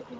Ini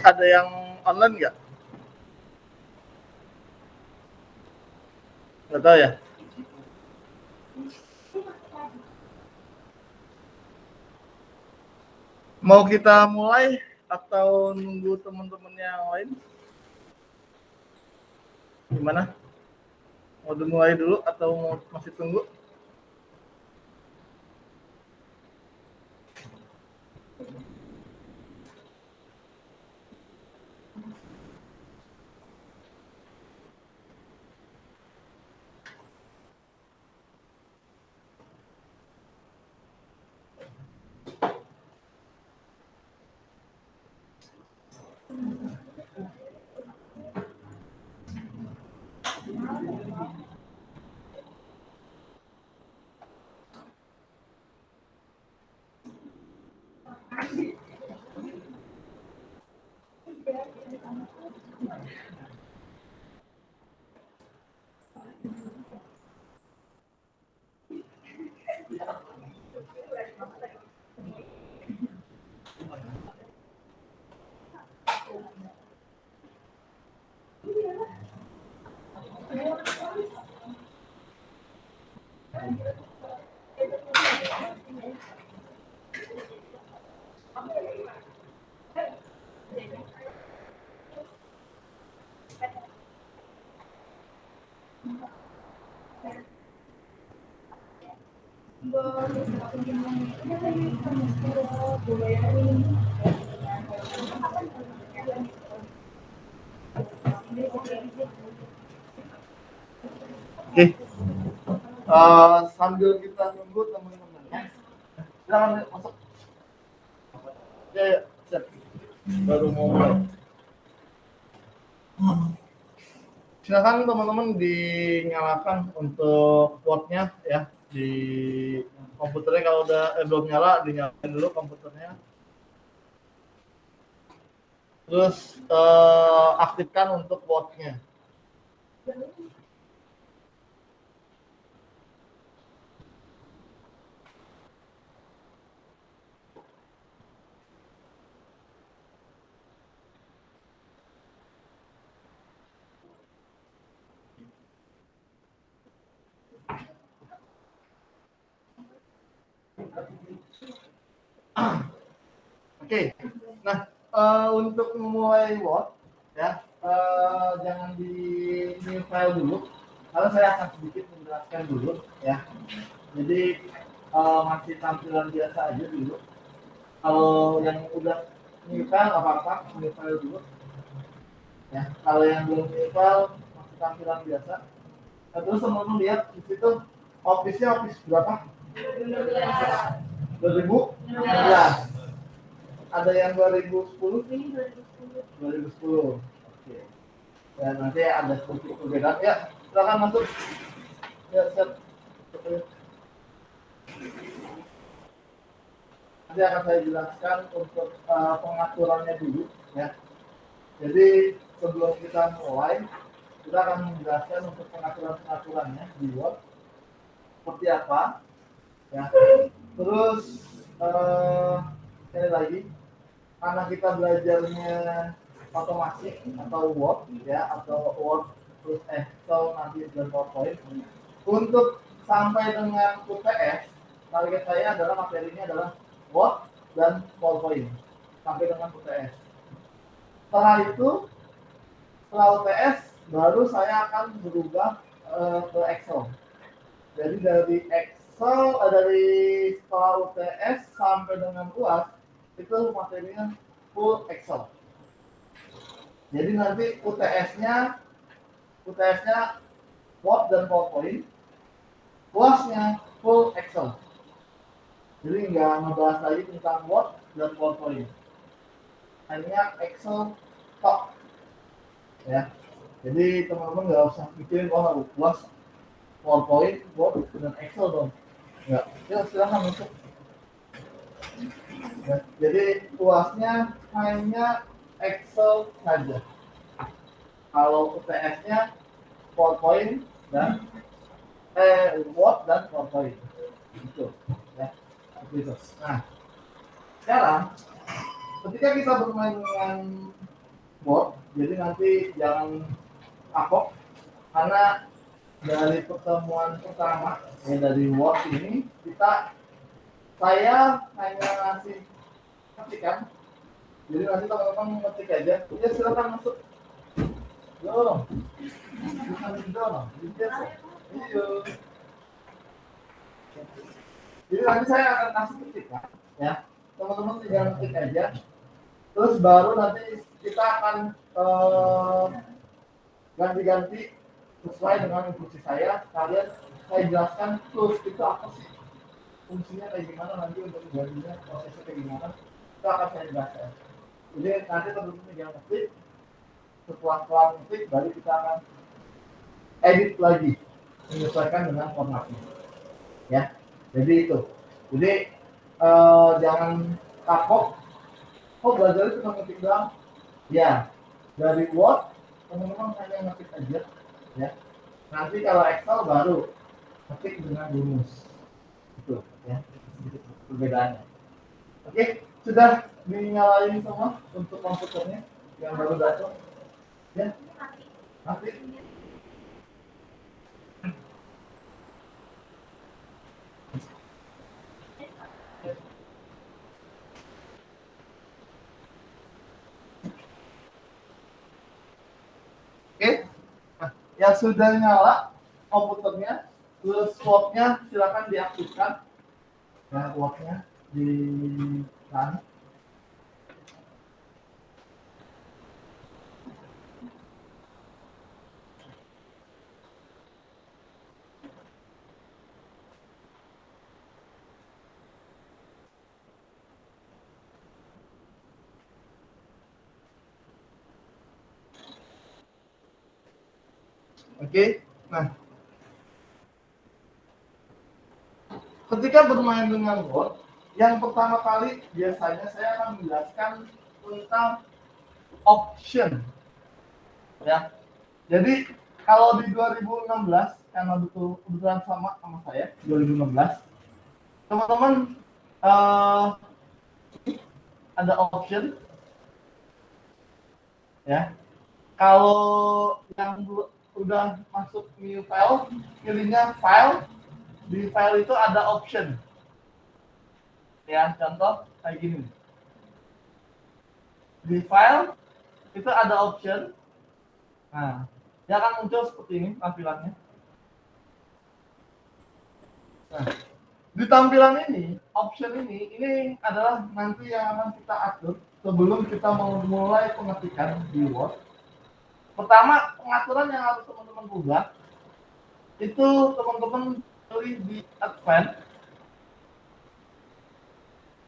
ada yang online nggak? Nggak tahu ya. Mau kita mulai atau nunggu teman-teman yang lain? Gimana? Mau dimulai dulu atau mau masih tunggu? Oke. Sambil kita nunggu teman-temannya, silakan masuk. Ya, siap. Baru mau mulai. Silakan teman-teman dinyalakan untuk Word-nya ya di komputernya. Kalau udah belum nyala, dinyalain dulu komputernya. Terus aktifkan untuk Word-nya. Oke. Nah, untuk memulai Word ya, jangan di new file dulu. Karena saya akan sedikit menjelaskan dulu ya. Jadi masih tampilan biasa aja dulu. Kalau yang udah new file nggak apa-apa, new file dulu. Ya, kalau yang belum new file masih tampilan biasa. Nah, terus teman-teman lihat di situ office-nya office berapa? 2016. Ada yang 2010? 2010. Oke. Dan nanti ada sedikit perbedaan. Ya, silakan masuk. Ya, siap. nanti akan saya jelaskan untuk pengaturannya dulu ya. Jadi sebelum kita mulai, kita akan menjelaskan untuk pengaturannya di Word seperti apa ya. Terus sekali lagi, karena kita belajarnya otomasi atau Word ya, atau Word terus Excel nanti dan PowerPoint. Untuk sampai dengan UTS, target saya adalah materinya adalah Word dan PowerPoint sampai dengan UTS. Setelah itu, setelah UTS baru saya akan berubah ke Excel. Jadi dari Excel, dari setelah UTS sampai dengan UAS itu materinya full Excel. Jadi nanti UTS-nya Word dan PowerPoint, UAS-nya full Excel. Jadi nggak ngebahas lagi tentang Word dan PowerPoint, hanya Excel tok ya. Jadi teman-teman nggak usah mikirin UAS, PowerPoint, Word dan Excel dong. Nggak, ya silahkan masuk. Ya, jadi UAS-nya hanya Excel saja. Kalau UTS-nya PowerPoint dan Word dan PowerPoint. Itu ya. Itu. Nah, sekarang ketika kita bermain dengan Word, jadi nanti jangan kapok karena dari pertemuan pertama ya, dari Word ini saya hanya ngasih ketikan. Jadi nanti teman-teman ngetik aja. Ya silakan masuk. Yo, bukan dong. Iya. Jadi nanti saya akan kasih ketikan, ya. Teman-teman tinggal ngetik aja. Terus baru nanti kita akan ganti-ganti sesuai dengan instruksi saya. Saya jelaskan tools itu apa sih, fungsinya kayak gimana, nanti untuk gantinya prosesnya kayak gimana, itu akan saya jelaskan. Jadi nanti teman-teman tinggal ngetik. Setelah ngetik baru kita akan edit lagi menyesuaikan dengan formatnya ya. Jadi itu, jadi jangan kapok belajar cuma ngetik doang ya. Dari Word teman-teman hanya ngetik aja ya. Nanti kalau Excel baru ngetik dengan rumus itu ya, perbedaannya. Oke, sudah dinyalain semua untuk komputernya yang baru datang ya. Nanti oke, nah, yang sudah nyala komputernya, terus slotnya silakan diaktifkan. Nah, slotnya di sana. Oke, nah ketika bermain dengan Word, yang pertama kali biasanya saya akan menjelaskan tentang option ya. Jadi kalau di 2016 karena kebetulan sama saya 2016, teman-teman ada option ya. Kalau yang udah masuk new file, pilihnya file. Di file itu ada option ya, contoh kayak gini. Di file itu ada option. Nah, dia akan muncul seperti ini tampilannya. Nah, di tampilan ini, option ini adalah nanti yang akan kita atur sebelum kita memulai pengetikan di Word. Pertama, pengaturan yang harus teman-teman ubah itu teman-teman pilih di Advanced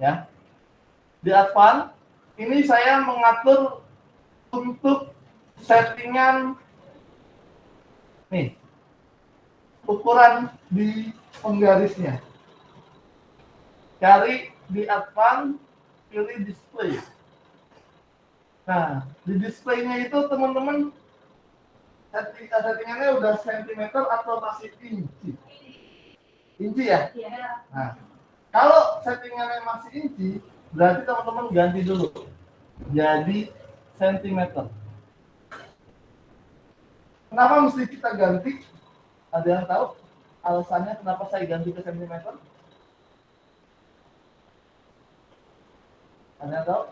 ya. Di Advanced ini saya mengatur untuk settingan nih ukuran di penggarisnya. Cari di advance, pilih display. Nah, di display-nya itu teman-teman settingannya udah sentimeter atau masih inci? Inci ya? Iya. Nah, kalau settingannya masih inci, berarti teman-teman ganti dulu jadi sentimeter. Kenapa mesti kita ganti? Ada yang tahu alasannya kenapa saya ganti ke sentimeter? Ada yang tahu?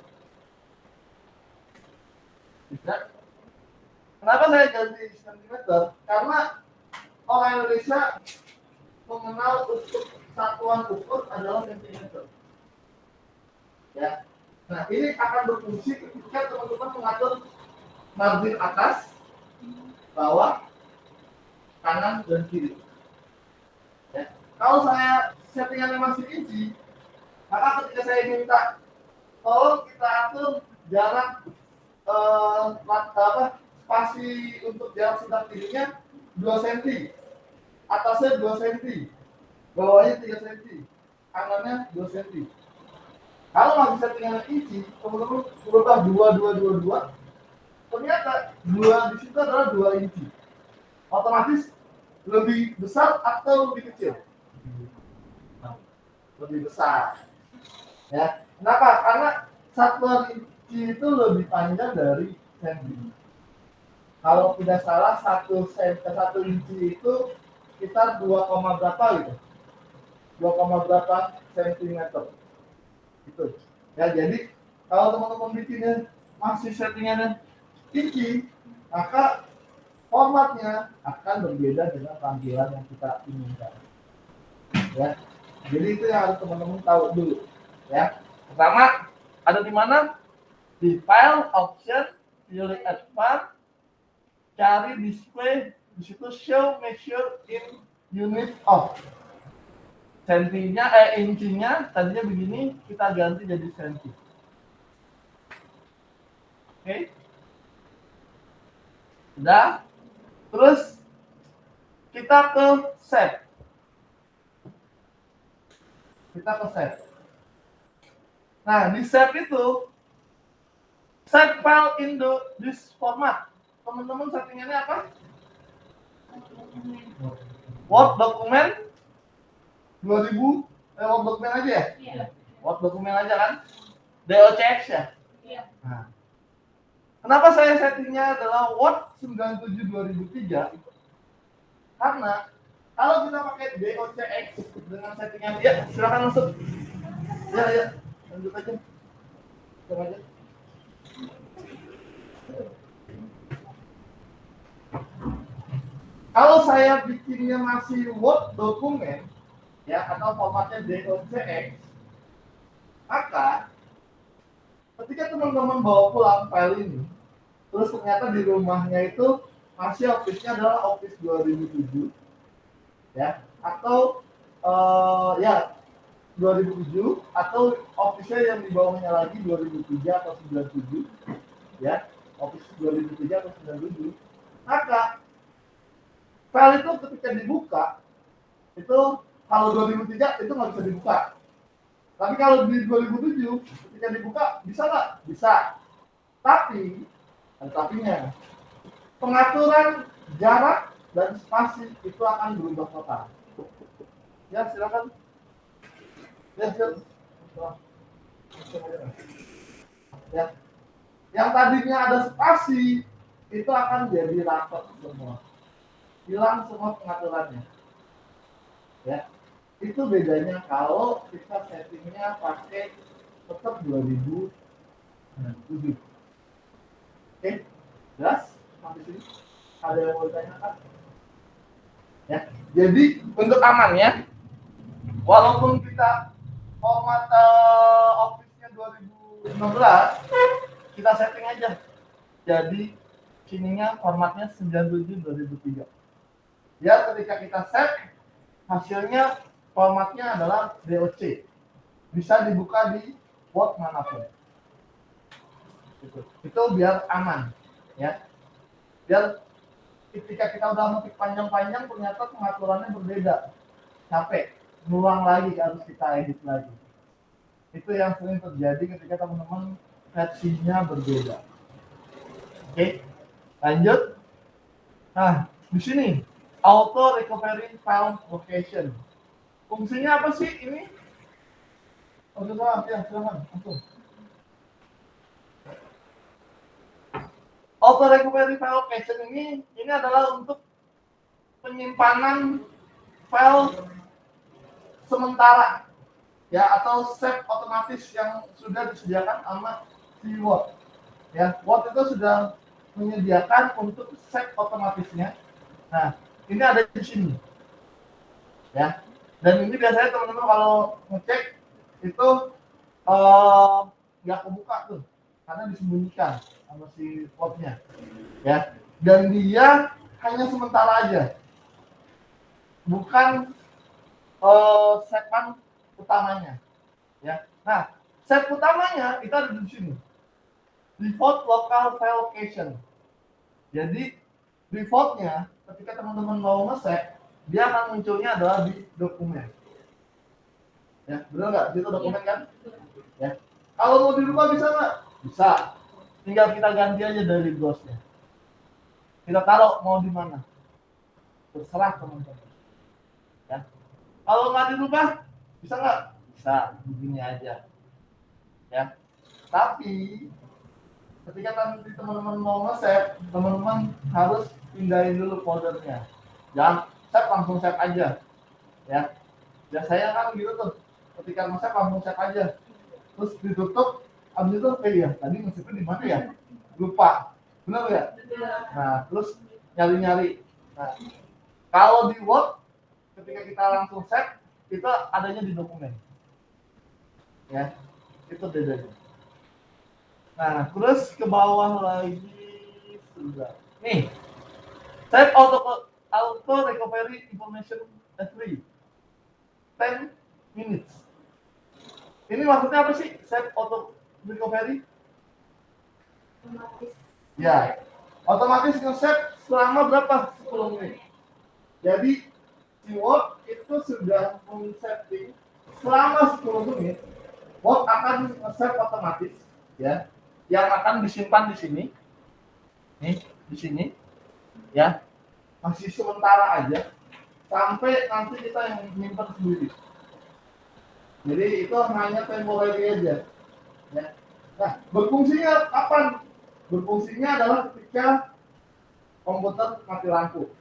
Tidak. Kenapa saya ganti sentimeter? Karena orang Indonesia mengenal untuk satuan ukur adalah sentimeter. Ya. Nah, ini akan berfungsi ketika teman-teman mengatur margin atas, bawah, kanan, dan kiri. Ya. Kalau saya settingannya masih inci, maka ketika saya minta tolong kita atur jarak spasi untuk jarak sedak kirinya 2 cm, atasnya 2 cm, bawahnya 3 cm, kanannya 2 cm. Kalau masih settingan inci, teman-teman berubah 2, ternyata 2 di situ adalah 2 inci. Otomatis lebih besar atau lebih kecil? Lebih besar. Ya. Kenapa? Karena satuan inci itu lebih panjang dari senti. Kalau tidak salah 1 inci itu sekitar 2, berapa gitu? 2, berapa sentimeter. Itu. Ya, jadi kalau teman-teman bikinnya masih settingannya inci, maka formatnya akan berbeda dengan tampilan yang kita inginkan. Ya. Jadi itu yang harus teman-teman tahu dulu. Ya. Pertama, ada di mana? Di file option, pilih advance, cari display, di situ show measure in unit of. Sentinya, incinya tadinya begini, kita ganti jadi senti. Oke. Udah. Terus kita ke save. Nah, di save itu save file in this format. Teman-teman settingannya apa? Word dokumen 2000, Word dokumen aja ya? Iya. Word dokumen aja kan? DOCX ya? Iya. Nah. Kenapa saya settingnya adalah Word 97/2003? Karena kalau kita pakai DOCX dengan settingan dia, silakan masuk. Ya, lanjut aja. Lanjut aja. Kalau saya bikinnya masih Word dokumen, ya, atau formatnya DOCX, maka ketika teman-teman bawa pulang file ini, terus ternyata di rumahnya itu masih Office-nya adalah Office 2007, ya, atau ya 2007, atau Office-nya yang di bawahnya lagi 2003 atau 97, ya, Office 2003 atau 97, maka file itu ketika dibuka, itu kalau 2003 itu nggak bisa dibuka. Tapi kalau di 2007 ketika dibuka bisa nggak? Bisa. Tapi ada tapinya. Pengaturan jarak dan spasi itu akan berubah total. Ya, silakan. Ya, silakan. Ya. Yang tadinya ada spasi itu akan jadi rapat semua. Hilang semua pengaturannya. Ya. Itu bedanya kalau kita settingnya pakai tetap 2007. Oke, jelas? Sampai sini ada yang mau ditanyakan? Ya, jadi untuk aman ya, walaupun kita format Office-nya 2016, kita setting aja. Jadi sininya formatnya 97/2003. Ya, ketika kita set, hasilnya formatnya adalah DOC. Bisa dibuka di Word manapun. Itu biar aman, ya. Biar ketika kita udah ngetik panjang-panjang, ternyata pengaturannya berbeda. Capek, ngulang lagi, harus kita edit lagi. Itu yang sering terjadi ketika teman-teman versinya berbeda. Oke, lanjut. Nah, di sini auto recovery file location. Fungsinya apa sih ini? Oh, silakan, ya, silakan. Langsung. Auto recovery file location ini adalah untuk penyimpanan file sementara ya, atau save otomatis yang sudah disediakan sama si Word. Ya, Word itu sudah menyediakan untuk save otomatisnya. Nah, ini ada di sini. Ya. Dan ini biasanya teman-teman kalau ngecek itu nggak kebuka tuh karena disembunyikan sama si Word-nya. Ya. Dan dia hanya sementara aja. Bukan save-an utamanya. Ya. Nah, save utamanya itu ada di sini. Default local file location. Jadi defaultnya ketika teman-teman mau nge-save, dia akan munculnya adalah di dokumen. Ya, benar nggak? Itu dokumen kan? Ya. Kalau mau dirubah bisa nggak? Bisa. Tinggal kita ganti aja dari browse-nya. Kita taruh mau di mana. Terserah teman-teman. Ya. Kalau nggak dirubah, bisa nggak? Bisa. Begini aja. Ya. Tapi ketika nanti teman-teman mau nge-save, teman-teman harus pindahin dulu foldernya. Jangan save langsung save aja. Ya. Biasanya kan gitu tuh. Ketika nge-save langsung save aja. Terus ditutup, abis itu iya, tadi nge-save di mana ya? Lupa. Benar nggak? Nah, terus nyari-nyari. Nah, kalau di Word ketika kita langsung save, itu adanya di dokumen. Ya. Itu bedanya. Nah, terus ke bawah lagi sudah. Nih, save auto recovery information every 10 minutes. Ini maksudnya apa sih? Save auto recovery? Otomatis. Ya, otomatis nge-save selama berapa? 10 menit. Jadi di Word itu sudah men-setting selama 10 menit, Word akan nge-save otomatis, ya, yang akan disimpan di sini, nih, di sini, ya, masih sementara aja, sampai nanti kita yang nyimpan sendiri. Jadi itu hanya temporary aja, ya. Nah, berfungsinya kapan? Berfungsinya adalah ketika komputer mati lampu.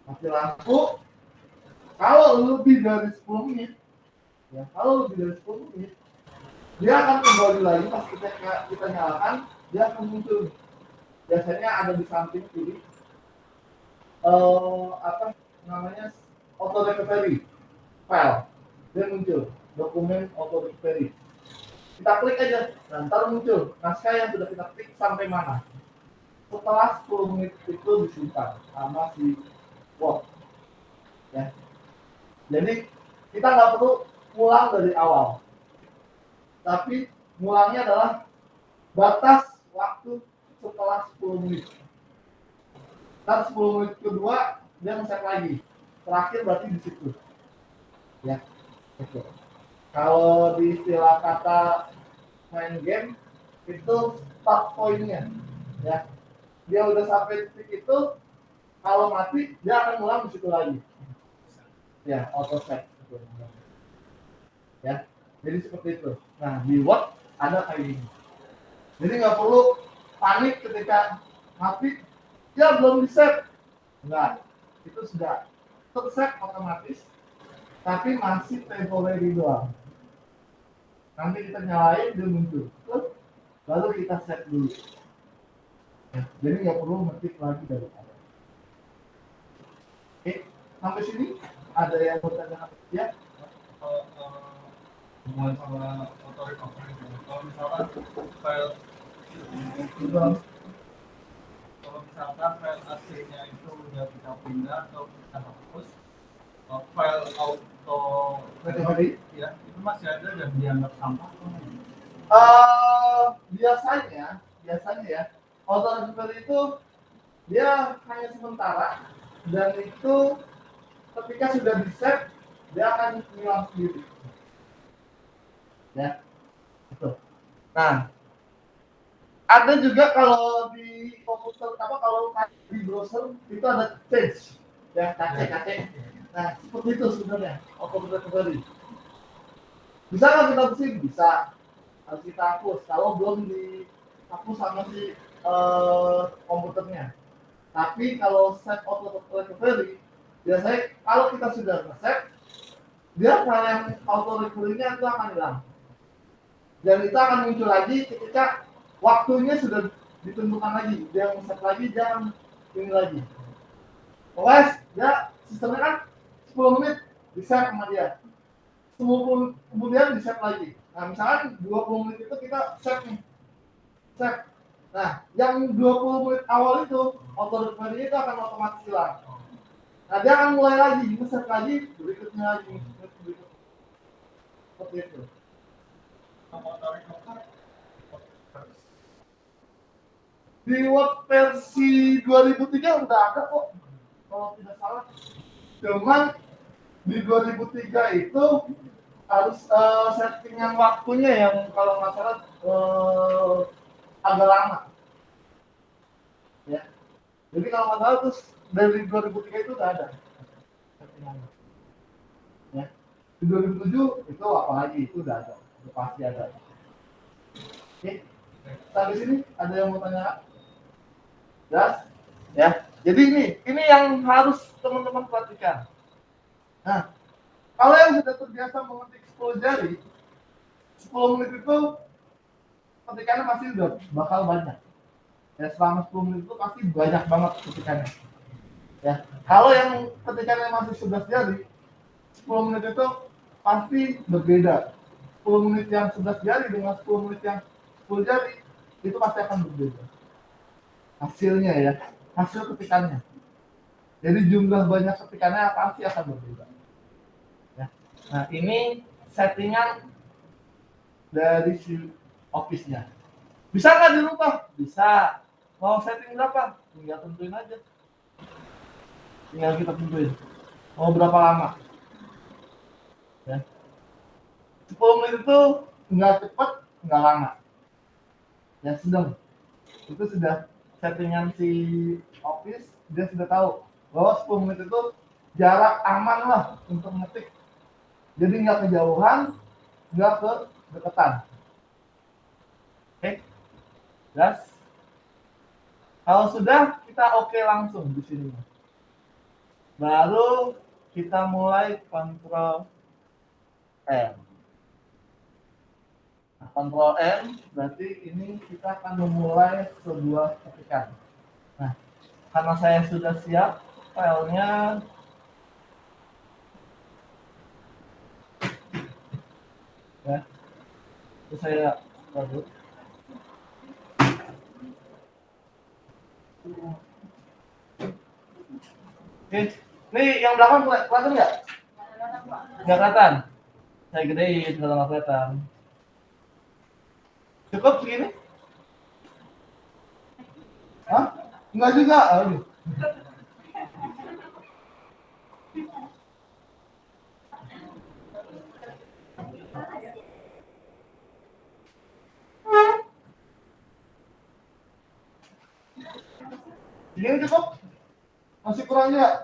Mati lampu, kalau lebih dari 10 menit, ya, kalau lebih dari 10 menit, dia akan kembali lagi pas kita nyalakan, dia akan muncul. Biasanya ada di samping kiri, apa namanya, auto recovery file, dia muncul dokumen auto recovery. Kita klik aja, dan ntar muncul naskah yang sudah kita klik sampai mana. Setelah 10 menit itu disimpan sama si Word. Ya. Jadi kita nggak perlu ulang dari awal, tapi mulangnya adalah batas waktu setelah 10 menit. Dan 10 menit kedua dia nge-save lagi. Terakhir berarti di situ. Ya. Oke. Kalau di istilah kata main game itu start point-nya. Ya. Dia udah sampai titik itu, kalau mati dia akan ulang di situ lagi. Ya, auto save. Ya. Jadi seperti itu. Nah, di Word ada kayak gini. Jadi nggak perlu panik ketika mati, ya belum di-save. Enggak, itu sudah ter-save otomatis, tapi masih temporary doang. Nanti kita nyalain, dia muncul. Lalu kita save dulu. Ya, jadi nggak perlu ngetik lagi dari awal. Oke, sampai sini ada yang mau tanya ya? Hubungan sama auto recovery. Kalau misalkan file kalau misalkan file aslinya itu udah kita pindah atau kita hapus, file auto recovery ya itu masih ada dan dianggap sampah. Biasanya ya, auto recovery itu dia hanya sementara, dan itu ketika sudah di-save dia akan hilang sendiri. ya itu. Nah, ada juga kalau di komputer apa kalau di browser itu ada change ya KC. Nah, seperti itu sebenarnya auto recovery. Bisa nggak kita bersihin? Bisa. Harus kita hapus kalau belum dihapus sama si komputernya. Tapi kalau set auto recovery, biasanya kalau kita sudah nge-set, dia file yang auto recovery-nya itu akan hilang. Dan itu akan muncul lagi ketika waktunya sudah ditentukan lagi. Dia nge-set lagi, jangan ini lagi. Pokoknya dia sistemnya kan 10 menit di-set sama dia. 10 kemudian di-set lagi. Nah, misalkan 20 menit itu kita set nih. Set. Nah, yang 20 menit awal itu, auto recovery itu akan otomatis hilang. Nah, dia akan mulai lagi, nge-set lagi, berikutnya lagi, berikutnya. Seperti itu. Di Word versi 2003 udah ada kok, kalau tidak salah. Cuman di 2003 itu harus settingan waktunya yang kalau nggak salah agak lama. Ya. Jadi kalau nggak salah terus dari 2003 itu udah ada settingannya. Ya. Di 2007 itu apalagi itu udah ada, udah pasti ada. Oke. Sampai sini ada yang mau tanya? Jelas? Ya. Jadi ini yang harus teman-teman perhatikan. Nah, kalau yang sudah terbiasa mengetik 10 jari, 10 menit itu ketikannya pasti udah bakal banyak. Ya, selama 10 menit itu pasti banyak banget ketikannya. Ya, kalau yang ketikannya masih 11 jari, 10 menit itu pasti berbeda. 10 menit yang 11 jari dengan 10 menit yang 10 jari, itu pasti akan berbeda. Hasilnya ya, hasil ketikannya. Jadi jumlah banyak ketikannya pasti akan berbeda. Ya. Nah, ini settingan dari si Office-nya. Bisa nggak dirubah? Bisa. Mau setting berapa? Tinggal tentuin aja. Tinggal kita tentuin. Mau berapa lama? Ya. 10 menit itu nggak cepat, nggak lama. Ya sedang. Itu sudah settingan si Office, dia sudah tahu bahwa 10 menit itu jarak aman lah untuk ngetik. Jadi nggak kejauhan, nggak ke deketan. Oke, jelas. Kalau sudah, kita oke langsung di sini. Baru kita mulai kontrol M. Nah, kontrol M berarti ini kita akan memulai sebuah ketikan. Nah, karena saya sudah siap filenya, ya, itu saya baru. Oke, ini yang belakang kelihatan nggak? Nggak kelihatan. Saya gedein kalau nggak kelihatan. Cukup segini? Hah? Nggak juga. Aduh. Segini cukup? Masih kurang nggak?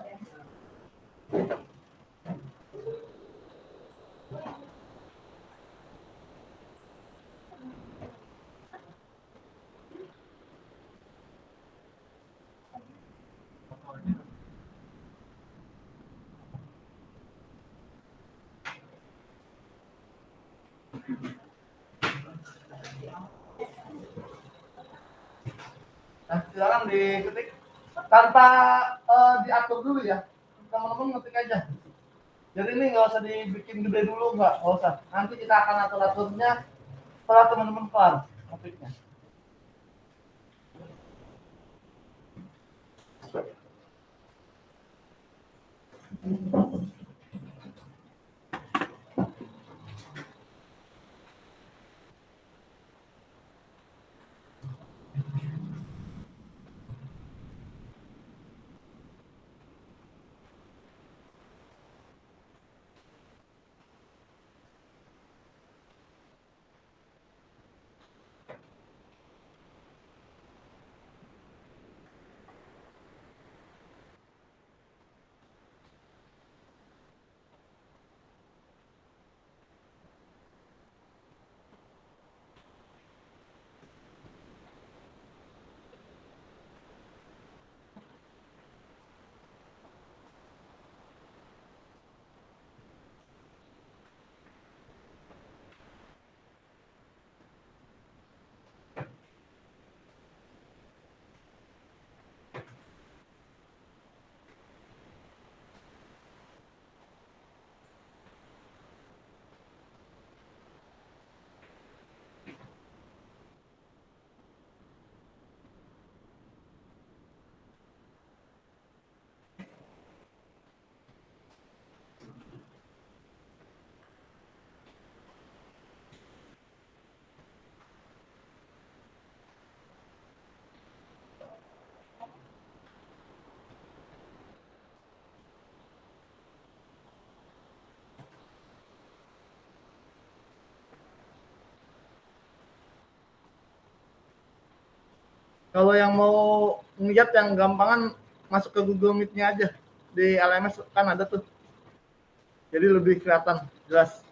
Nah, silakan diketik tanpa diatur dulu ya. Teman-teman ngetik aja. Jadi ini nggak usah dibikin gede dulu, nggak usah. Nanti kita akan atur-aturnya setelah teman-teman kelar ngetiknya. Kalau yang mau ngeliat yang gampangan masuk ke Google Meet-nya aja. Di LMS kan ada tuh. Jadi lebih kelihatan jelas.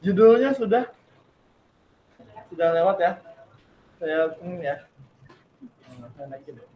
Judulnya sudah lewat ya. Saya ini ya. Saya naikin deh.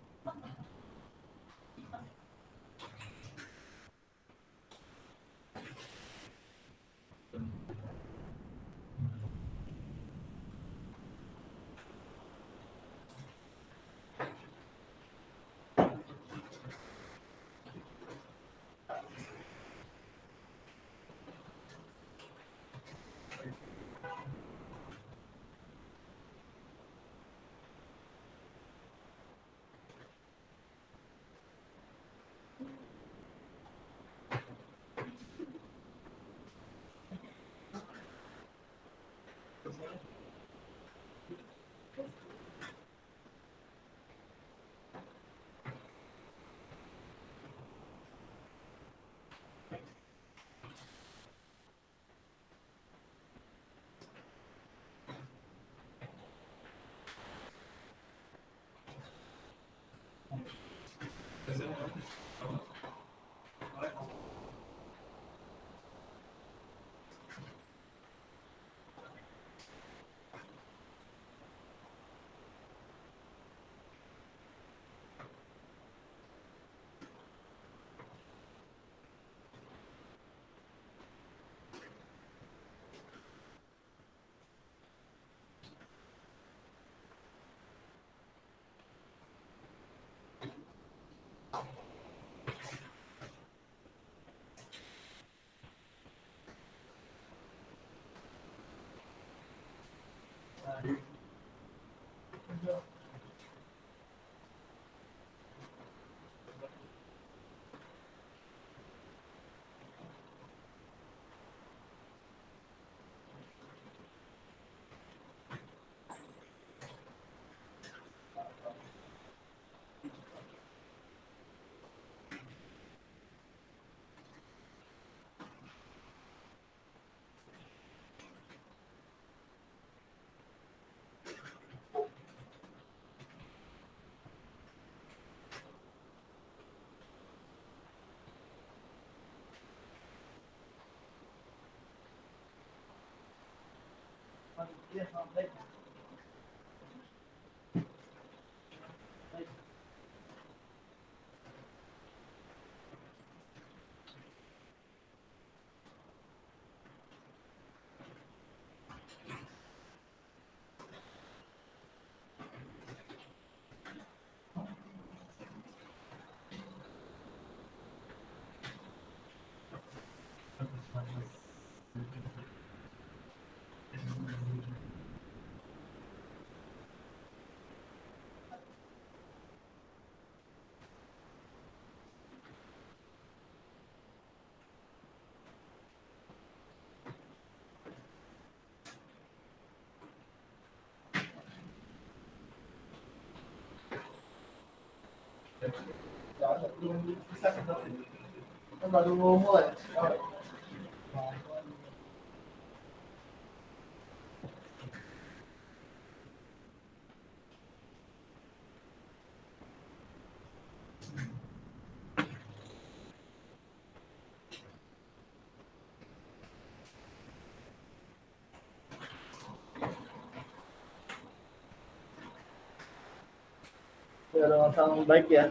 Iya, baik. belum bisa kita kan baru mau mulai. Biar sama baik ya.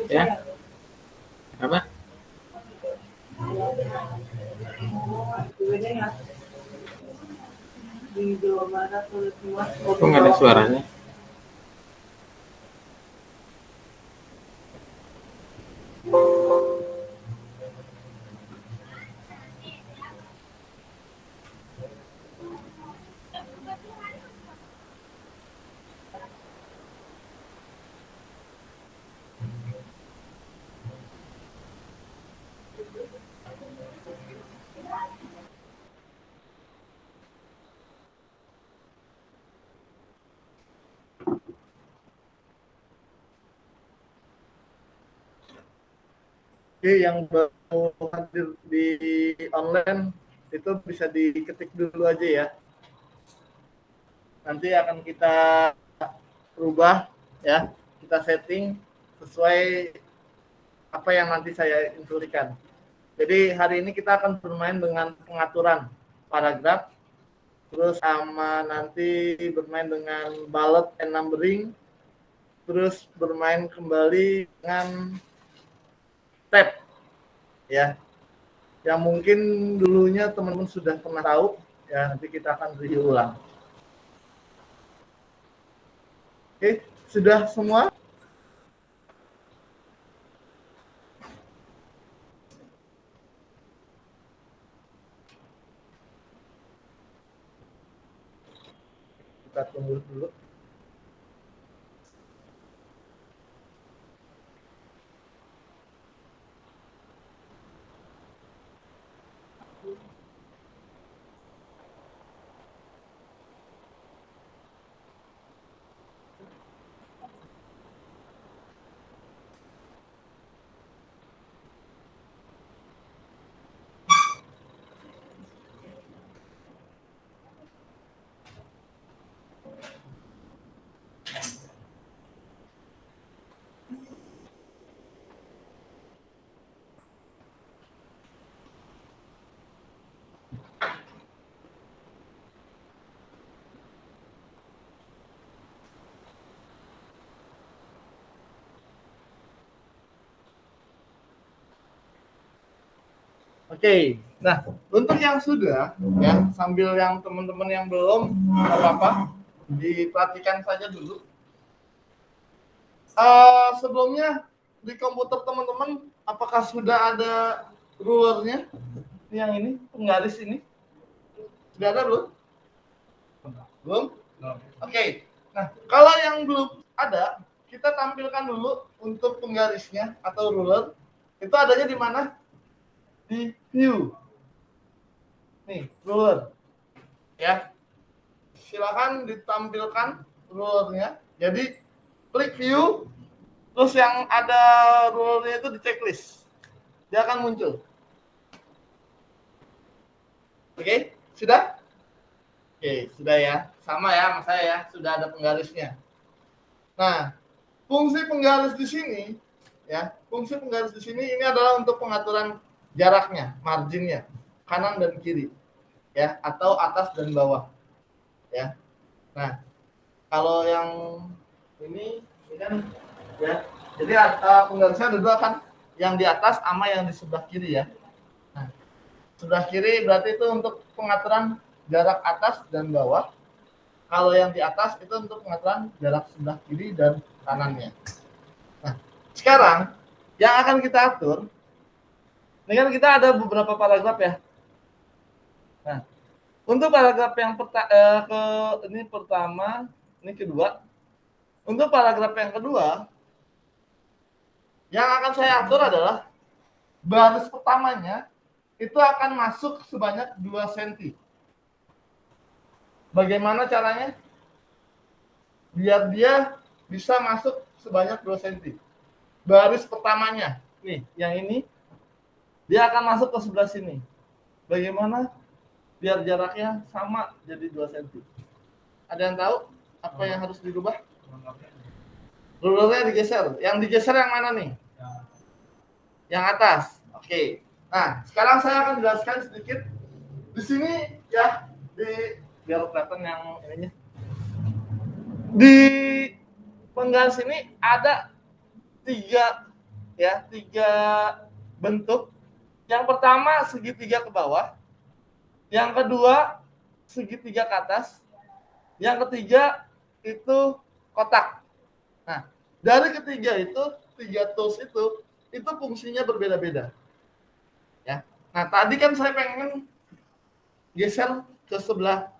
Ya, apa? Kok nggak ada suaranya? Oke, yang baru hadir di online itu bisa diketik dulu aja ya. Nanti akan kita rubah ya, kita setting sesuai apa yang nanti saya instruksikan. Jadi hari ini kita akan bermain dengan pengaturan paragraf, terus sama nanti bermain dengan bullet and numbering, terus bermain kembali dengan tab ya. Yang mungkin dulunya teman-teman sudah pernah tahu ya, nanti kita akan review ulang. Oke, sudah semua? kita tunggu dulu. Oke, nah untuk yang sudah ya, sambil yang teman-teman yang belum, nggak apa-apa, diperhatikan saja dulu. Sebelumnya di komputer teman-teman, apakah sudah ada rulernya? Yang ini, penggaris ini, sudah ada belum? Belum? Oke, nah kalau yang belum ada, kita tampilkan dulu untuk penggarisnya atau ruler. Itu adanya di mana? Di view. Nih, ruler. Ya. Silakan ditampilkan rulernya. Jadi klik view, terus yang ada rulernya itu di checklist. Dia akan muncul. Oke, sudah? Oke, sudah ya. Sama ya sama saya ya, sudah ada penggarisnya. Nah, fungsi penggaris di sini ya, fungsi penggaris di sini ini adalah untuk pengaturan jaraknya, marginnya, kanan dan kiri, ya, atau atas dan bawah, ya. Nah, kalau yang ini kan, ya, jadi penggarisnya ada dua kan, yang di atas sama yang di sebelah kiri ya. Nah, sebelah kiri berarti itu untuk pengaturan jarak atas dan bawah. Kalau yang di atas itu untuk pengaturan jarak sebelah kiri dan kanannya. Nah, sekarang yang akan kita atur, ini kan kita ada beberapa paragraf ya. Nah, untuk paragraf yang ini pertama, ini kedua. Untuk paragraf yang kedua, yang akan saya atur adalah baris pertamanya itu akan masuk sebanyak 2 cm. Bagaimana caranya? Biar dia bisa masuk sebanyak 2 cm. Baris pertamanya, nih, yang ini, dia akan masuk ke sebelah sini. Bagaimana? Biar jaraknya sama jadi 2 cm. Ada yang tahu apa yang harus dirubah? Rulernya digeser. Yang digeser yang mana nih? Yang atas. Oke. Nah, sekarang saya akan jelaskan sedikit. Di sini ya, biar kelihatan yang ininya. Di penggaris ini ada tiga bentuk. Yang pertama segitiga ke bawah, yang kedua segitiga ke atas, yang ketiga itu kotak. Nah, dari ketiga itu, tiga tools itu fungsinya berbeda-beda. Ya. Nah, tadi kan saya pengen geser ke sebelah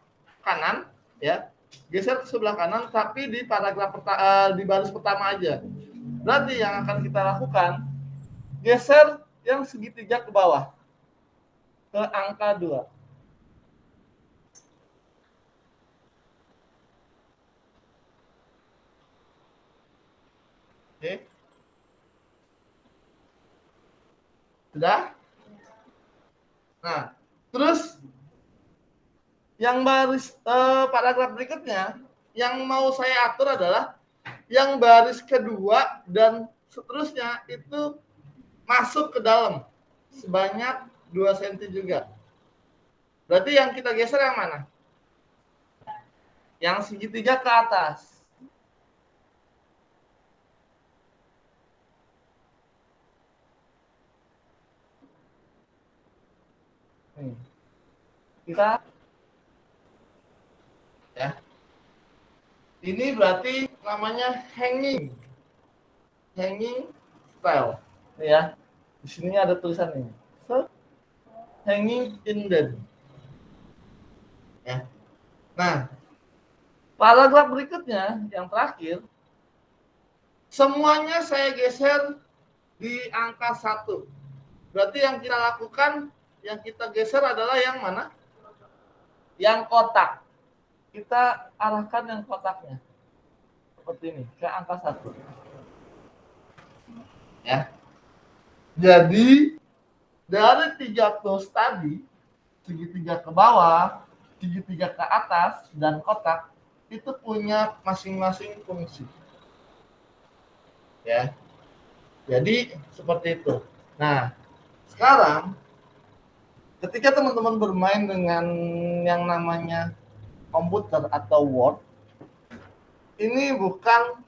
kanan, ya. Geser ke sebelah kanan, tapi di paragraf di baris pertama aja. Berarti yang akan kita lakukan, geser yang segitiga ke bawah, ke angka 2. Oke. Sudah? Nah, terus yang baris paragraf berikutnya, yang mau saya atur adalah yang baris kedua dan seterusnya itu masuk ke dalam sebanyak 2 cm juga. Berarti yang kita geser yang mana? Yang segitiga ke atas. Kita ya. Ini berarti namanya hanging style, ya. Di sini ada tulisan ini. So, hanging indent. Ya. Nah, Paragraf berikutnya, yang terakhir, semuanya saya geser di angka 1. Berarti yang kita lakukan, yang kita geser adalah yang mana? Yang kotak. Kita arahkan yang kotaknya. Seperti ini, ke angka 1. Ya. Jadi, dari 3 tools tadi, segitiga ke bawah, segitiga ke atas, dan kotak, itu punya masing-masing fungsi. Ya. Jadi, seperti itu. Nah, sekarang, ketika teman-teman bermain dengan yang namanya komputer atau Word, ini bukan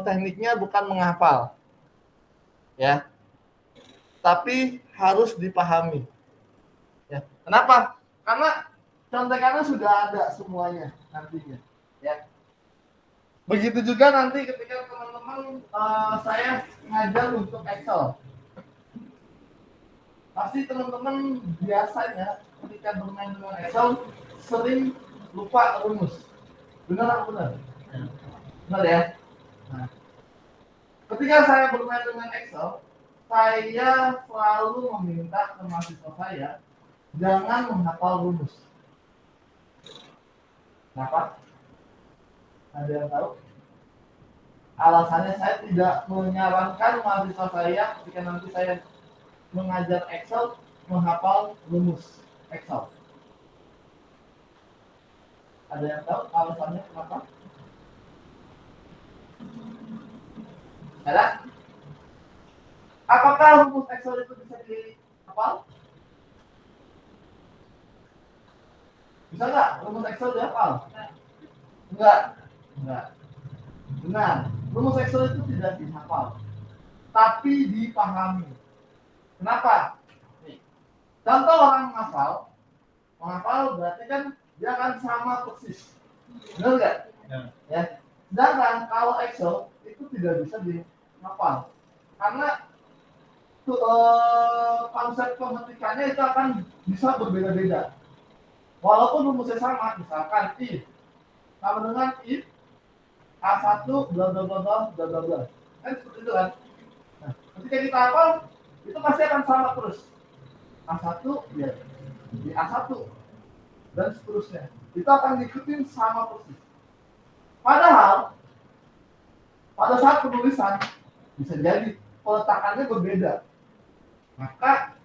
tekniknya bukan menghafal, ya, tapi harus dipahami. Ya. Kenapa? Karena contekannya sudah ada semuanya nantinya. Ya. Begitu juga nanti ketika teman-teman saya ngajar untuk Excel. Pasti teman-teman biasanya ketika bermain dengan Excel sering lupa rumus. Benar atau benar? Benar ya? Nah, ketika saya bermain dengan Excel, saya selalu meminta ke mahasiswa saya jangan menghafal rumus. Kenapa? Ada yang tahu? Alasannya saya tidak menyarankan mahasiswa saya ketika nanti saya mengajar Excel menghafal rumus Excel. Ada yang tahu alasannya kenapa? Ada? Apakah rumus Excel itu bisa dihafal? Bisa nggak rumus Excel dihafal? Enggak. Enggak. Benar. Rumus Excel itu tidak dihafal, tapi dipahami. Kenapa? Nih. Contoh orang menghafal berarti kan dia akan sama persis. Benar nggak? Ya. Sedangkan kalau Excel itu tidak bisa dihafal, karena konsep pemetikannya itu akan bisa berbeda-beda. Walaupun rumusnya sama, misalkan if sama dengan if A1 bla bla bla bla bla bla bla. Kan seperti itu kan? Nah, ketika kita hafal itu pasti akan sama terus. A1 ya di A1 dan seterusnya. Itu akan diikutin sama persis. Padahal pada saat penulisan bisa jadi peletakannya berbeda. Maka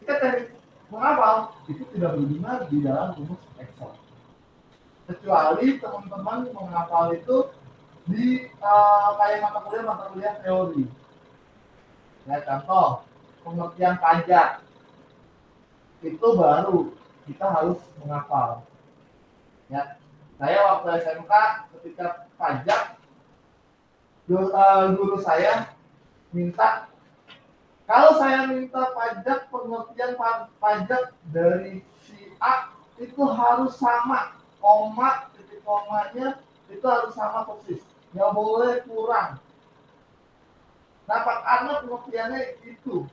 kita teknik menghafal itu tidak berguna di dalam rumus Excel. Kecuali teman-teman menghafal itu di kayak mata kuliah teori. Ya, contoh pengertian pajak itu baru kita harus menghafal. Ya, saya waktu SMK ketika pajak guru saya minta, kalau saya minta pajak pengertian pajak dari si A itu harus sama, koma, titik komanya itu harus sama persis, nggak boleh kurang. Kenapa? Karena pengertiannya itu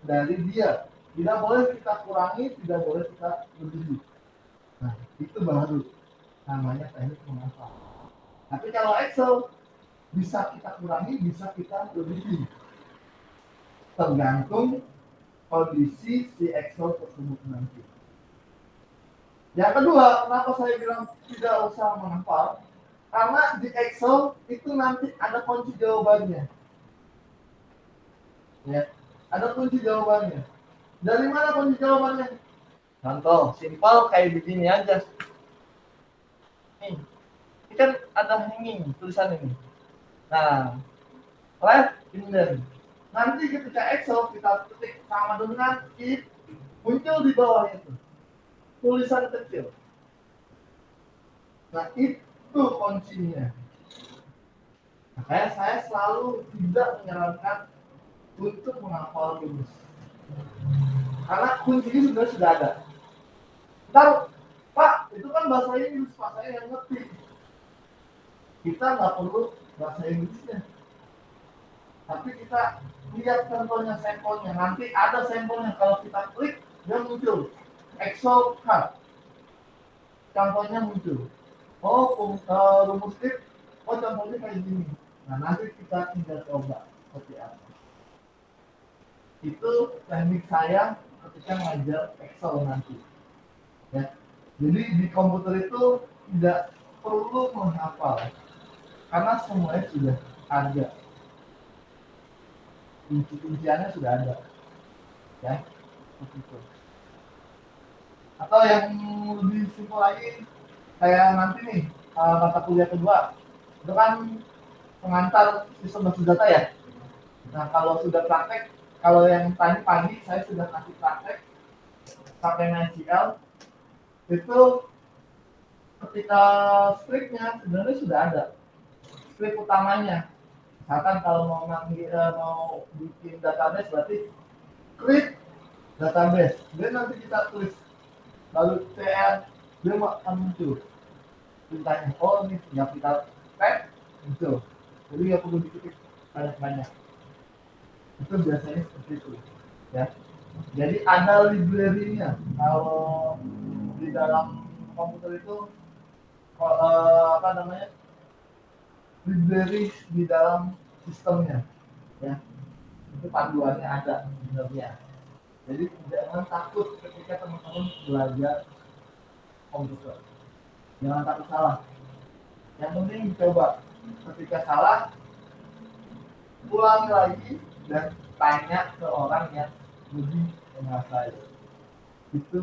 dari dia, tidak boleh kita kurangi, tidak boleh kita lebihi. Nah, itu baru namanya teknik menghafal. Tapi kalau Excel bisa kita kurangi, bisa kita lebihi, tergantung kondisi si Excel tersebut nanti. Yang kedua, kenapa saya bilang tidak usah menghafal? Karena di Excel itu nanti ada kunci jawabannya. Ya, ada kunci jawabannya. Dari mana kunci jawabannya? Contoh, simpel kayak begini aja. Nih, ini kan ada hanging tulisan ini. Nah, left indent. Nanti ketika Excel kita ketik sama dengan if, muncul di bawah itu tulisan kecil. Nah, itu kuncinya. Makanya saya selalu tidak menyarankan untuk menghafal rumus. Karena kuncinya sudah ada. Ntar, Pak, itu kan bahasa Inggris, Pak, saya yang ngerti. Kita nggak perlu bahasa Inggrisnya. Tapi kita lihat contohnya, sampelnya. Nanti ada sampelnya, kalau kita klik, dia muncul Excel card. contohnya muncul. Rumus strip, contohnya kayak gini. Nah, nanti kita tinggal coba seperti apa. Itu teknik saya ketika ngajar Excel nanti. Ya. Jadi di komputer itu tidak perlu menghafal, karena semuanya sudah ada. Kunci-kunciannya sudah ada. Ya, seperti itu. Atau yang lebih simpel lagi, kayak nanti nih, mata kuliah kedua, itu kan pengantar sistem basis data ya. Nah, kalau sudah praktek, kalau yang tadi pagi saya sudah kasih praktek pakai MySQL, itu ketika scriptnya sebenarnya sudah ada script utamanya. Misalkan kalau mau bikin database, berarti create database, dan nanti kita tulis lalu tr, dia akan muncul perintahnya. Oh, ini yang kita type muncul, jadi ya perlu diketik banyak-banyak. Itu biasanya seperti itu ya. Jadi ada library-nya. Kalau di dalam komputer itu apa namanya, library di dalam sistemnya ya, itu panduannya ada sebenarnya. Jadi jangan takut ketika teman-teman belajar komputer, jangan takut salah, yang penting dicoba. Ketika salah, ulang lagi dan tanya ke orang yang lebih menguasai. Itu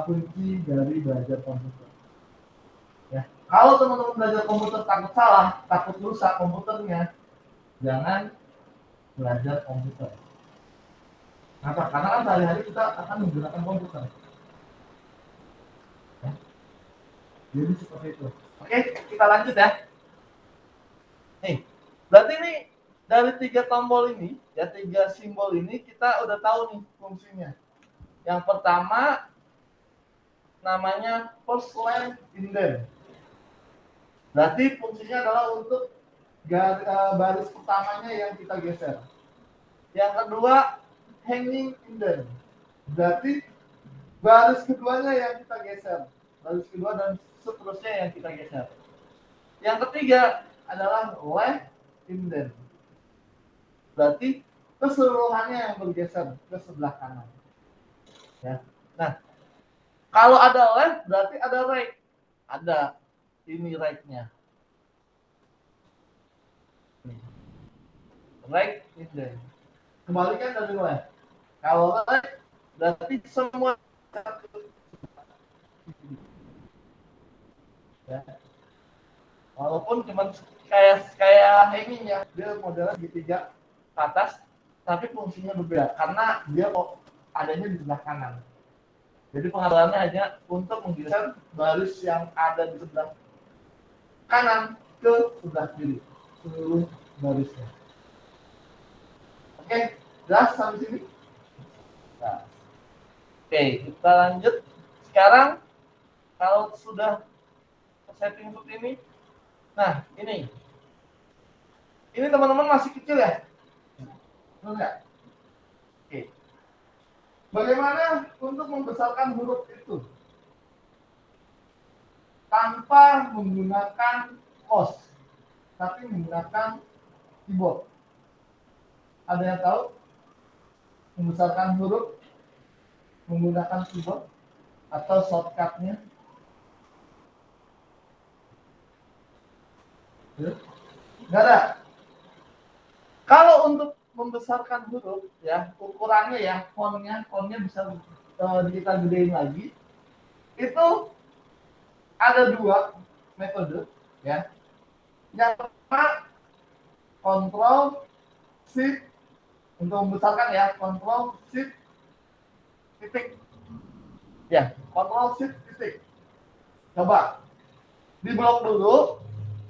kunci dari belajar komputer ya. Kalau teman-teman belajar komputer takut salah, takut rusak komputernya, jangan belajar komputer. Kenapa? Karena kan sehari-hari kita akan menggunakan komputer ya. Jadi seperti itu. Oke, kita lanjut ya. Nih, berarti nih dari 3 tombol ini ya, 3 simbol ini kita udah tahu nih fungsinya. Yang pertama namanya first line indent. Berarti fungsinya adalah untuk baris pertamanya yang kita geser. Yang kedua hanging indent. Berarti baris keduanya yang kita geser. Baris kedua dan seterusnya yang kita geser. Yang ketiga adalah left indent. Berarti keseluruhannya yang bergeser ke sebelah kanan. Ya. Nah, kalau ada left berarti ada right. Ada ini right-nya. Right indent. Kembalikan dari left. Kalau right berarti semua ya. Walaupun cuma kayak ini ya, dia modelnya segitiga ke atas, tapi fungsinya berbeda karena dia adanya di sebelah kanan. Jadi pengaturannya hanya untuk menggeser baris yang ada di sebelah kanan ke sebelah kiri, seluruh barisnya. Oke, jelas sampai sini? Nah. Oke, kita lanjut. Sekarang kalau sudah setting seperti ini, nah ini teman-teman masih kecil ya? Betul nggak? Oke. Bagaimana untuk membesarkan huruf itu tanpa menggunakan mouse, tapi menggunakan keyboard? Ada yang tahu membesarkan huruf menggunakan keyboard atau shortcut-nya? Nggak ada. Kalau untuk membesarkan huruf ya, ukurannya ya, fontnya bisa kita gedein lagi. Itu ada 2 metode ya. Yang pertama Ctrl Shift untuk membesarkan ya, Ctrl Shift titik. Ya, Ctrl Shift titik. Coba di blok dulu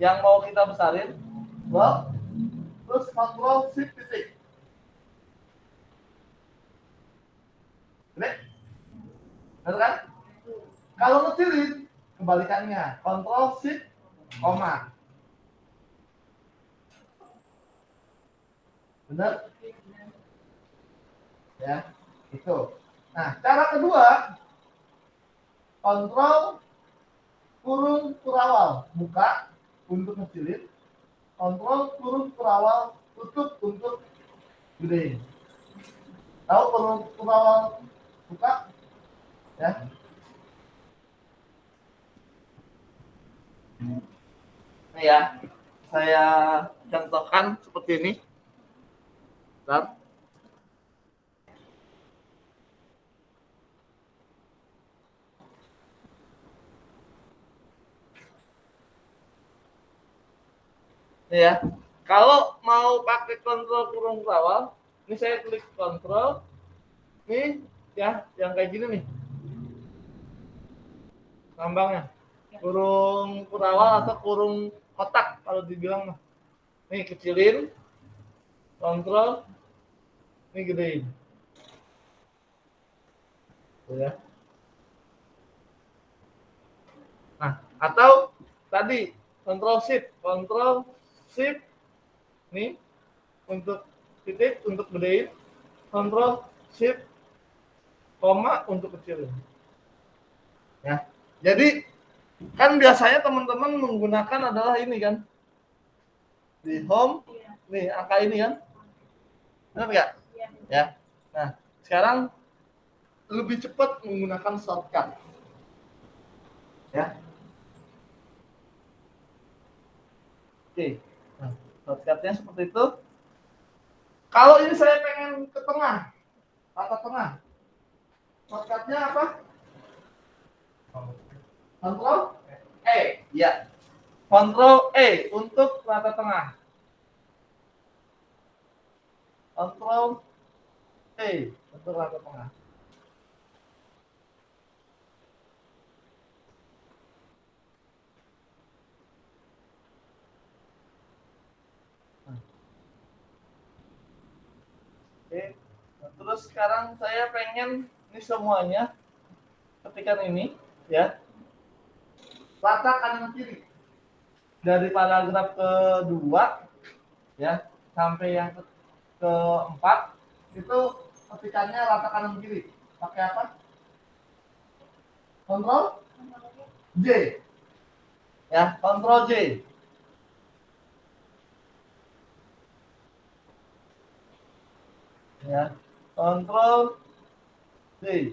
yang mau kita besarin, blok, terus Ctrl Shift titik. Bener? Bener kan? Kalau ngecilin kebalikannya, Ctrl Shift koma. Bener? Ya, itu. Nah, cara kedua kontrol kurung kurawal buka untuk kecilin, kontrol kurung kurawal tutup untuk gedein. Tahu kurung kurawal buka ya? Ini ya, saya contohkan seperti ini. Bentar. Ini ya, kalau mau pakai kontrol kurung kurawal, ini saya klik kontrol, ini ya, yang kayak gini nih, lambangnya kurung kurawal atau kurung kotak kalau dibilang. Nih kecilin, kontrol, ini gedein. Tuh ya. Nah, atau tadi kontrol shift, nih untuk titik untuk gedein, kontrol shift koma untuk kecilin. Ya. Jadi kan biasanya teman-teman menggunakan adalah ini kan. Di home, nih angka ini kan. Benar nggak? Ya. Nah, sekarang lebih cepat menggunakan shortcut. Ya. Oke. Nah, shortcutnya seperti itu. Kalau ini saya pengen ke tengah, rata tengah. Shortcutnya apa? Kontrol E. Ya. Kontrol E untuk rata tengah. Kontrol E untuk rata tengah. Oke. Nah, terus sekarang saya pengen ini semuanya ketikan ini ya. Rata kanan kiri. Dari paragraf kedua ya sampai yang keempat itu ketikannya rata kanan kiri. Pakai apa? Kontrol J. Ya, kontrol J. Ya, kontrol J.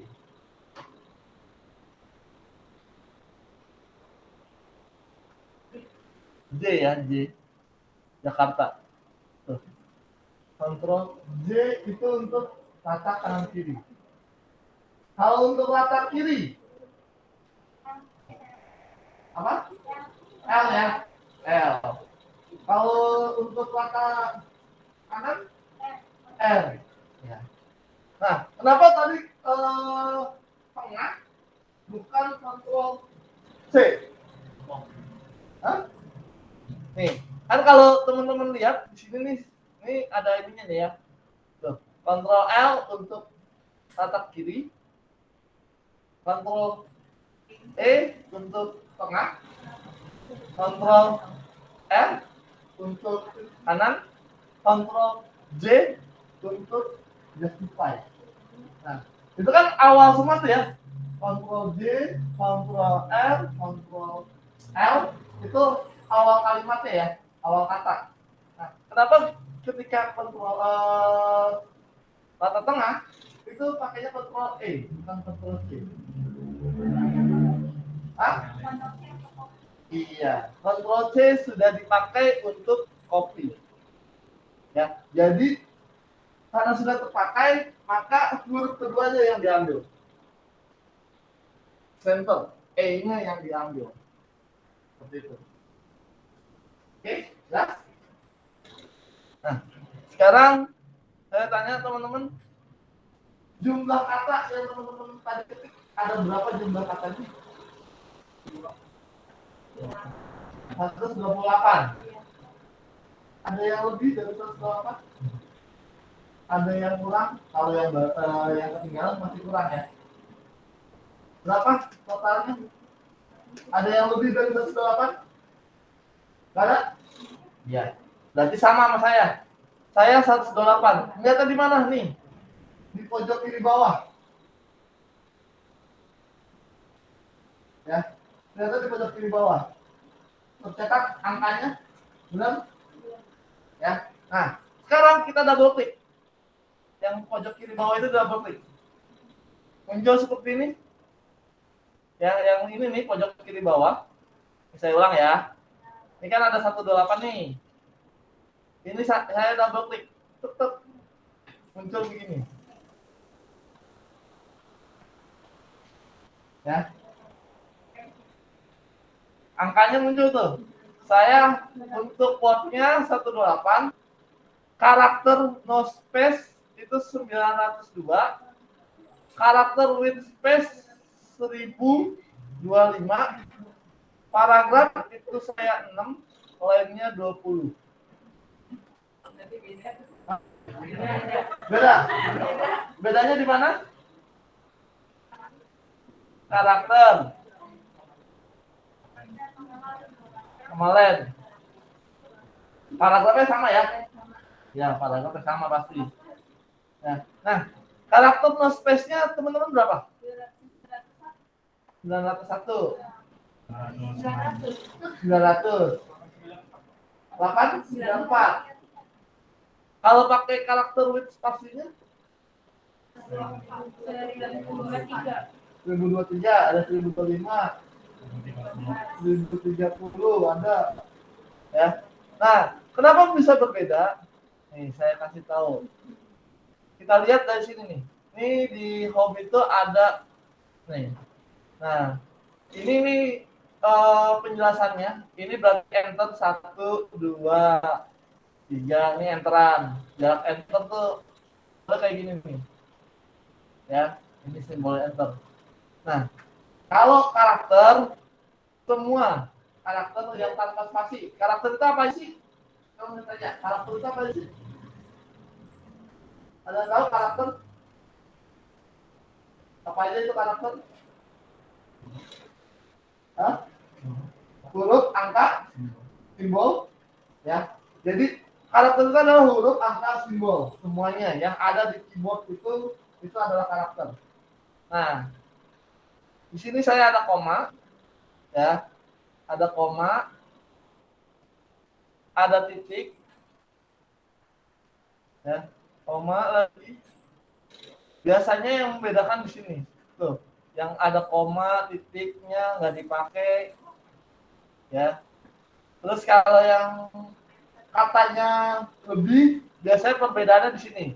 J ya, J. Jakarta. Tuh. Kontrol J itu untuk rata kanan kiri. Kalau untuk rata kiri apa? L ya, L. Kalau untuk rata kanan R. Ya. Nah, kenapa tadi tengah bukan kontrol C? Hah? Nih, kan kalau teman-teman lihat di sini nih, ini ada ininya nih ya. Tuh, kontrol L untuk tatap kiri, kontrol E untuk tengah, kontrol R untuk kanan, kontrol J untuk justify. Nah, itu kan awal semua tuh ya. Kontrol J, kontrol R, kontrol L itu awal kalimatnya ya, awal kata. Nah, kenapa ketika kontrol rata tengah itu pakainya kontrol E bukan kontrol C? Hah? Iya, kontrol C sudah dipakai untuk copy. Ya, jadi karena sudah terpakai, maka huruf keduanya yang diambil. Center, E-nya yang diambil. Seperti itu. Oke, ya. Nah, sekarang saya tanya teman-teman, jumlah kata yang teman-teman tadi ketik ada berapa jumlah katanya? 128. Ada yang lebih dari 128? Ada yang kurang? Kalau yang ketinggalan masih kurang ya. Berapa totalnya? Ada yang lebih dari 128? Gak ada? Iya. Berarti sama sama saya. Saya 128. Lihat di mana nih? Di pojok kiri bawah. ya. Ternyata di pojok kiri bawah tercetak angkanya, benar? Ya. Nah, sekarang kita double klik. Yang pojok kiri bawah itu double klik. Muncul seperti ini. Ya, yang ini nih pojok kiri bawah. Saya ulang ya. Ini kan ada 128 nih. Ini saya double klik. Tetap muncul begini. Ya. Angkanya muncul tuh. Saya untuk wordnya 128, karakter no space itu 902, karakter with space 1025, paragraf itu saya 6, lainnya 20. Beda. Bedanya di mana? Karakter. Kemarin. Paragrafnya sama ya? Ya, paragrafnya sama pasti. Ya. Nah, karakter no space-nya teman-teman berapa? 901. 900. 894. Kalau pakai karakter with space-nya 1023, ada 1025, 1030 ada. Ya. Nah, kenapa bisa berbeda? Nih, saya kasih tahu. Kita lihat dari sini nih. Ini di home itu ada nih. Nah, ini nih penjelasannya. Ini berarti enter 1, 2, 3. Ini enteran. Jarak enter tuh kayak gini nih. Ya, ini simbol enter. Nah, kalau karakter semua karakter yang tanpa spasi. Karakter itu apa sih? Kamu tanya, karakter itu apa sih? Ada tahu karakter? Apa aja itu karakter? Hah? Huruf, angka, simbol, ya. Jadi karakter itu adalah huruf, angka, simbol, semuanya yang ada di keyboard itu adalah karakter. Nah, di sini saya ada koma, ya, ada koma, ada titik, ya, koma lagi. Biasanya yang membedakan di sini, tuh, yang ada koma, titiknya nggak dipakai, ya. Terus kalau yang katanya lebih, biasanya perbedaannya di sini.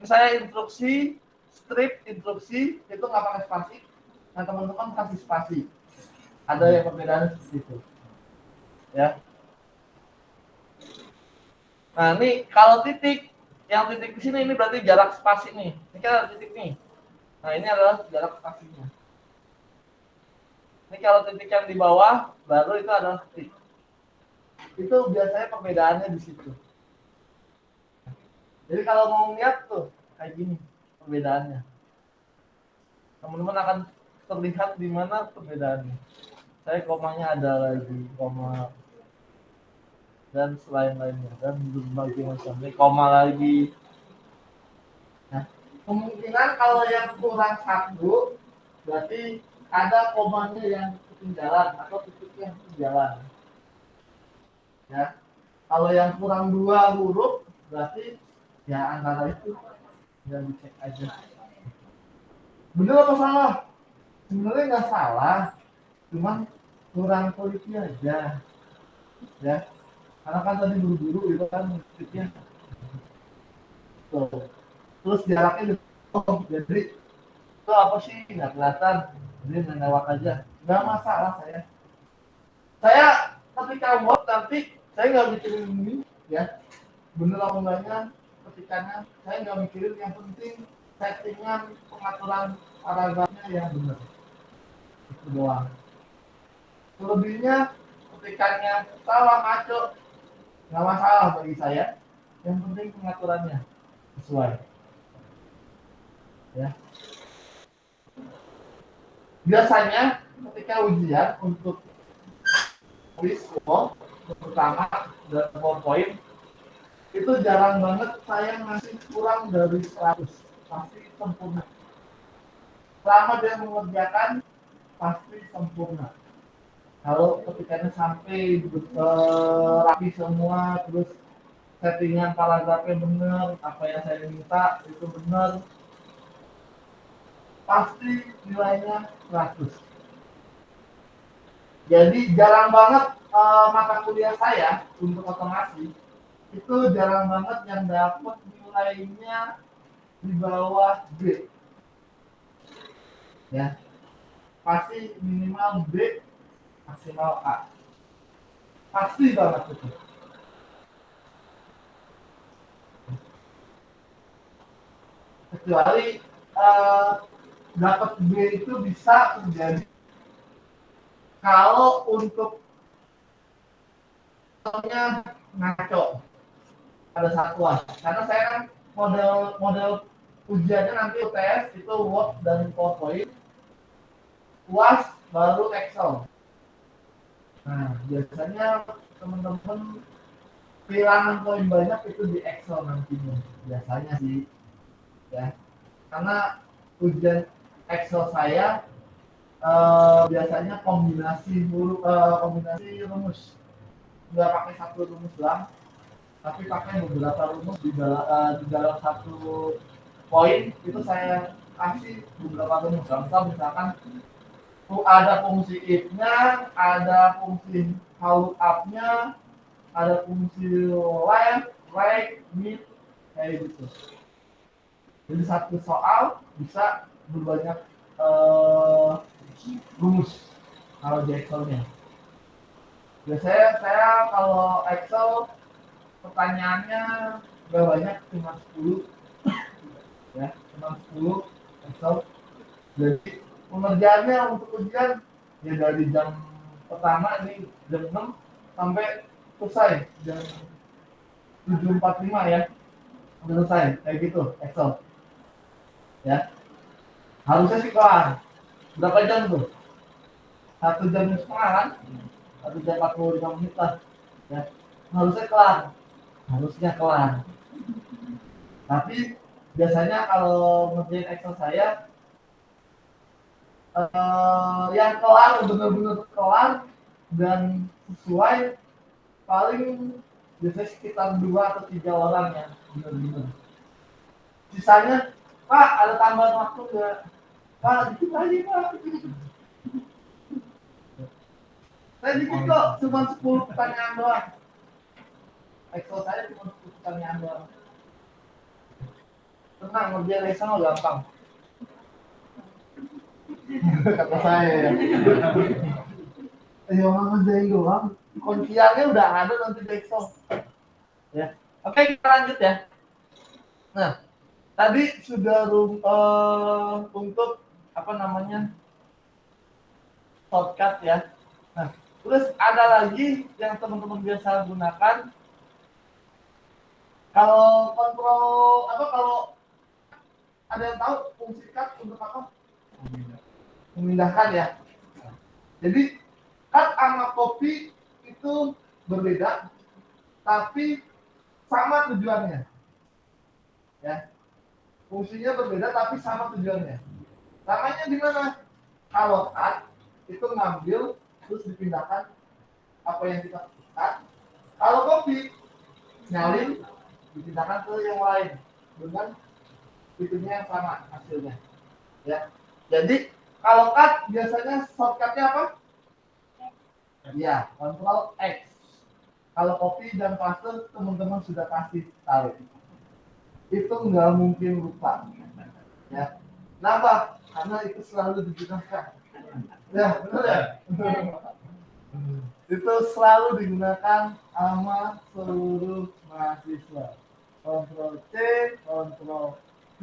Misalnya instruksi, strip, instruksi itu nggak pakai spasi. Nah, teman-teman kasih spasi. Ada yang perbedaannya seperti itu, ya. Nah, ini kalau titik, yang titik di sini ini berarti jarak spasi nih. Ini kan ada titik nih. Nah, ini adalah jarak spasinya. Ini kalau titik yang di bawah, baru itu adalah titik. Itu biasanya perbedaannya di situ. Jadi kalau mau lihat tuh kayak gini perbedaannya. Teman-teman akan terlihat di mana perbedaannya. Saya komanya ada lagi, koma dan selain-lainnya dan berbagai macam. Ini koma lagi. Nah, kemungkinan kalau yang kurang satu berarti ada komanya yang ketinggalan atau titik yang ketinggalan. Ya, kalau yang kurang 2 huruf berarti ya antara itu yang dicek aja. Bener atau salah? Sebenarnya nggak salah, cuman kurang teliti aja, ya. Karena kan tadi buru-buru itu kan titiknya. Tuh. Terus jaraknya jadi itu apa sih nggak kelihatan, jadi lewat aja, nggak masalah saya. Ketika buat nanti saya nggak mikirin ini, ya, bener apa enggaknya ketikannya, saya nggak mikirin, yang penting settingan pengaturan paragrafnya yang benar, itu doang. Selebihnya ketikannya salah ngaco nggak masalah bagi saya, yang penting pengaturannya sesuai, ya. Biasanya ketika ujian untuk visual pertama dan PowerPoint itu jarang banget saya ngasih kurang dari 100, pasti sempurna. Selama dia mengerjakan pasti sempurna. Kalau ketikanya sampai rapi semua, terus settingan paragrafnya benar, apa yang saya minta itu benar, pasti nilainya 100. Jadi jarang banget mata kuliah saya untuk otomasi itu jarang banget yang dapat nilainya di bawah B. Ya, pasti minimal B, maksimal A. Pasti banget itu. Kecuali dapat B itu bisa menjadi kalau untuk contohnya ngaco pada satuan. Karena saya kan model ujiannya nanti UTS itu Word dan PowerPoint, UAS baru Excel. Nah, biasanya teman-teman kehilangan poin banyak itu di Excel nantinya biasanya sih ya, karena ujian Excel saya biasanya kombinasi rumus, nggak pakai satu rumus doang tapi pakai beberapa rumus di dalam satu poin itu saya kasih beberapa rumus. Contoh misalkan ada fungsi if-nya, ada fungsi how up-nya, ada fungsi left, right, mid, kayak gitu. Jadi satu soal bisa berbanyak rumus kalau di Excel-nya. Biasanya saya kalau Excel pertanyaannya nggak banyak, cuma 10 ya, cuma 10 Excel. Jadi pengerjaannya untuk ujian ya dari jam pertama ini jam 6 sampai selesai jam 7.45 ya, udah selesai kayak gitu Excel ya. Harusnya sih kelar. Berapa jam tuh? 1 jam setengah kan? 1 jam 45 menit lah ya. Harusnya kelar. Tapi biasanya kalau ngerjain Excel saya yang kelar benar-benar kelar dan sesuai paling biasanya sekitar 2 atau 3 orang ya benar-benar. Sisanya, Pak ada tambahan waktu nggak? Pak dikit lagi Pak. Saya dikit kok, cuma 10 pertanyaan doang. Excel saya cuma 10 pertanyaan doang. Tenang, ngerjain Excel mah gampang. Kata saya ya. Ya orang ngerjain doang. Kunciannya udah ada nanti di Excel. Ya. Oke, kita lanjut ya. Nah, tadi sudah untuk apa namanya shortcut ya. Nah, terus ada lagi yang teman-teman biasa gunakan kalau kontrol apa, kalau ada yang tahu fungsi cut untuk apa? Memindahkan ya. Jadi cut sama copy itu berbeda, tapi sama tujuannya. Ya, fungsinya berbeda tapi sama tujuannya. Namanya di mana? Kalau cut itu ngambil terus dipindahkan apa yang kita cut. Kalau copy nyalin dipindahkan ke yang lain dengan fiturnya yang sama hasilnya. Ya. Jadi kalau cut biasanya shortcutnya apa? Ya, Ctrl X. Kalau copy dan paste teman-teman sudah kasih tahu. Itu nggak mungkin lupa. Ya. Kenapa? Karena itu selalu digunakan. Ya, benar ya? Itu selalu digunakan sama seluruh mahasiswa. Ctrl C, Ctrl V,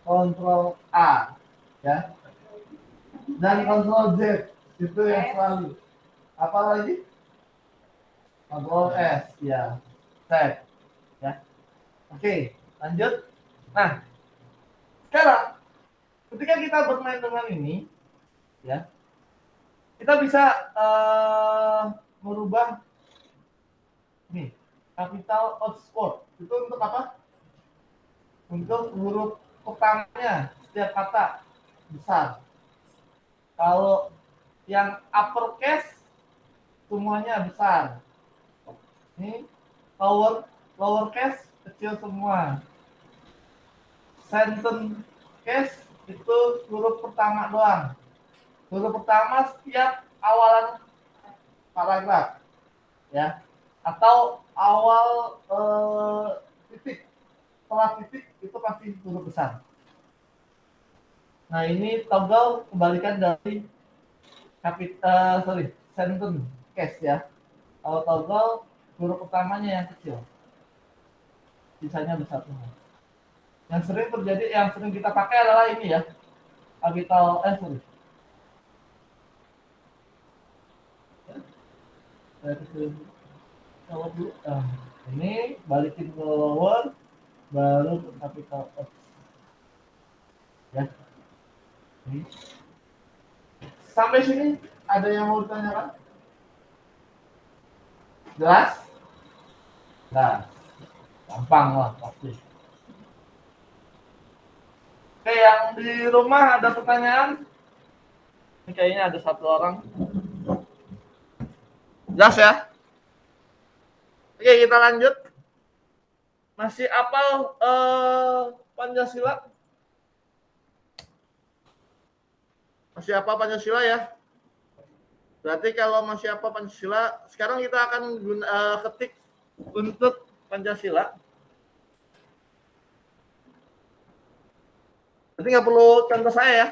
Ctrl A, ya. Dan Ctrl Z itu yang selalu. Apa lagi? Ctrl S, ya. Save, ya. Oke, lanjut. Nah, sekarang ketika kita bermain dengan ini, ya, kita bisa merubah nih capital outscore. Itu untuk apa? Untuk huruf pertamanya setiap kata besar. Kalau yang uppercase semuanya besar. Ini lowercase kecil semua. Sentence case itu huruf pertama doang. Huruf pertama setiap awalan paragraf, ya. Atau awal titik, setelah titik itu pasti huruf besar. Nah ini toggle kebalikan dari sentence case ya. Kalau toggle huruf pertamanya yang kecil, sisanya besar semua. Yang sering terjadi, yang sering kita pakai adalah ini ya, capital sorry. Kalau dulu, ini balikin ke lower, baru ke capital X. Ya. Ini. Sampai sini ada yang mau ditanyakan? Jelas? Nah, gampang lah pasti. Oke, yang di rumah ada pertanyaan? Ini kayaknya ada satu orang. Jelas ya? Oke, kita lanjut. Masih apal Pancasila? Masih apa Pancasila ya? Berarti kalau masih apa Pancasila, sekarang kita akan ketik untuk Pancasila. Berarti nggak perlu contoh saya ya.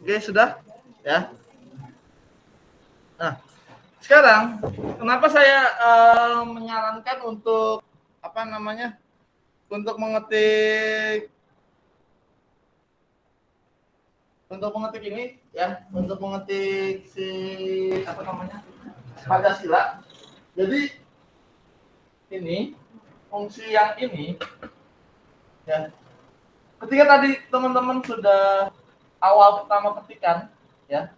Oke, sudah ya. Nah, sekarang kenapa saya menyarankan untuk apa namanya? Untuk mengetik ini ya, untuk mengetik si apa namanya? Pancasila. Jadi ini fungsi yang ini ya. Ketika tadi teman-teman sudah awal pertama ketikan ya,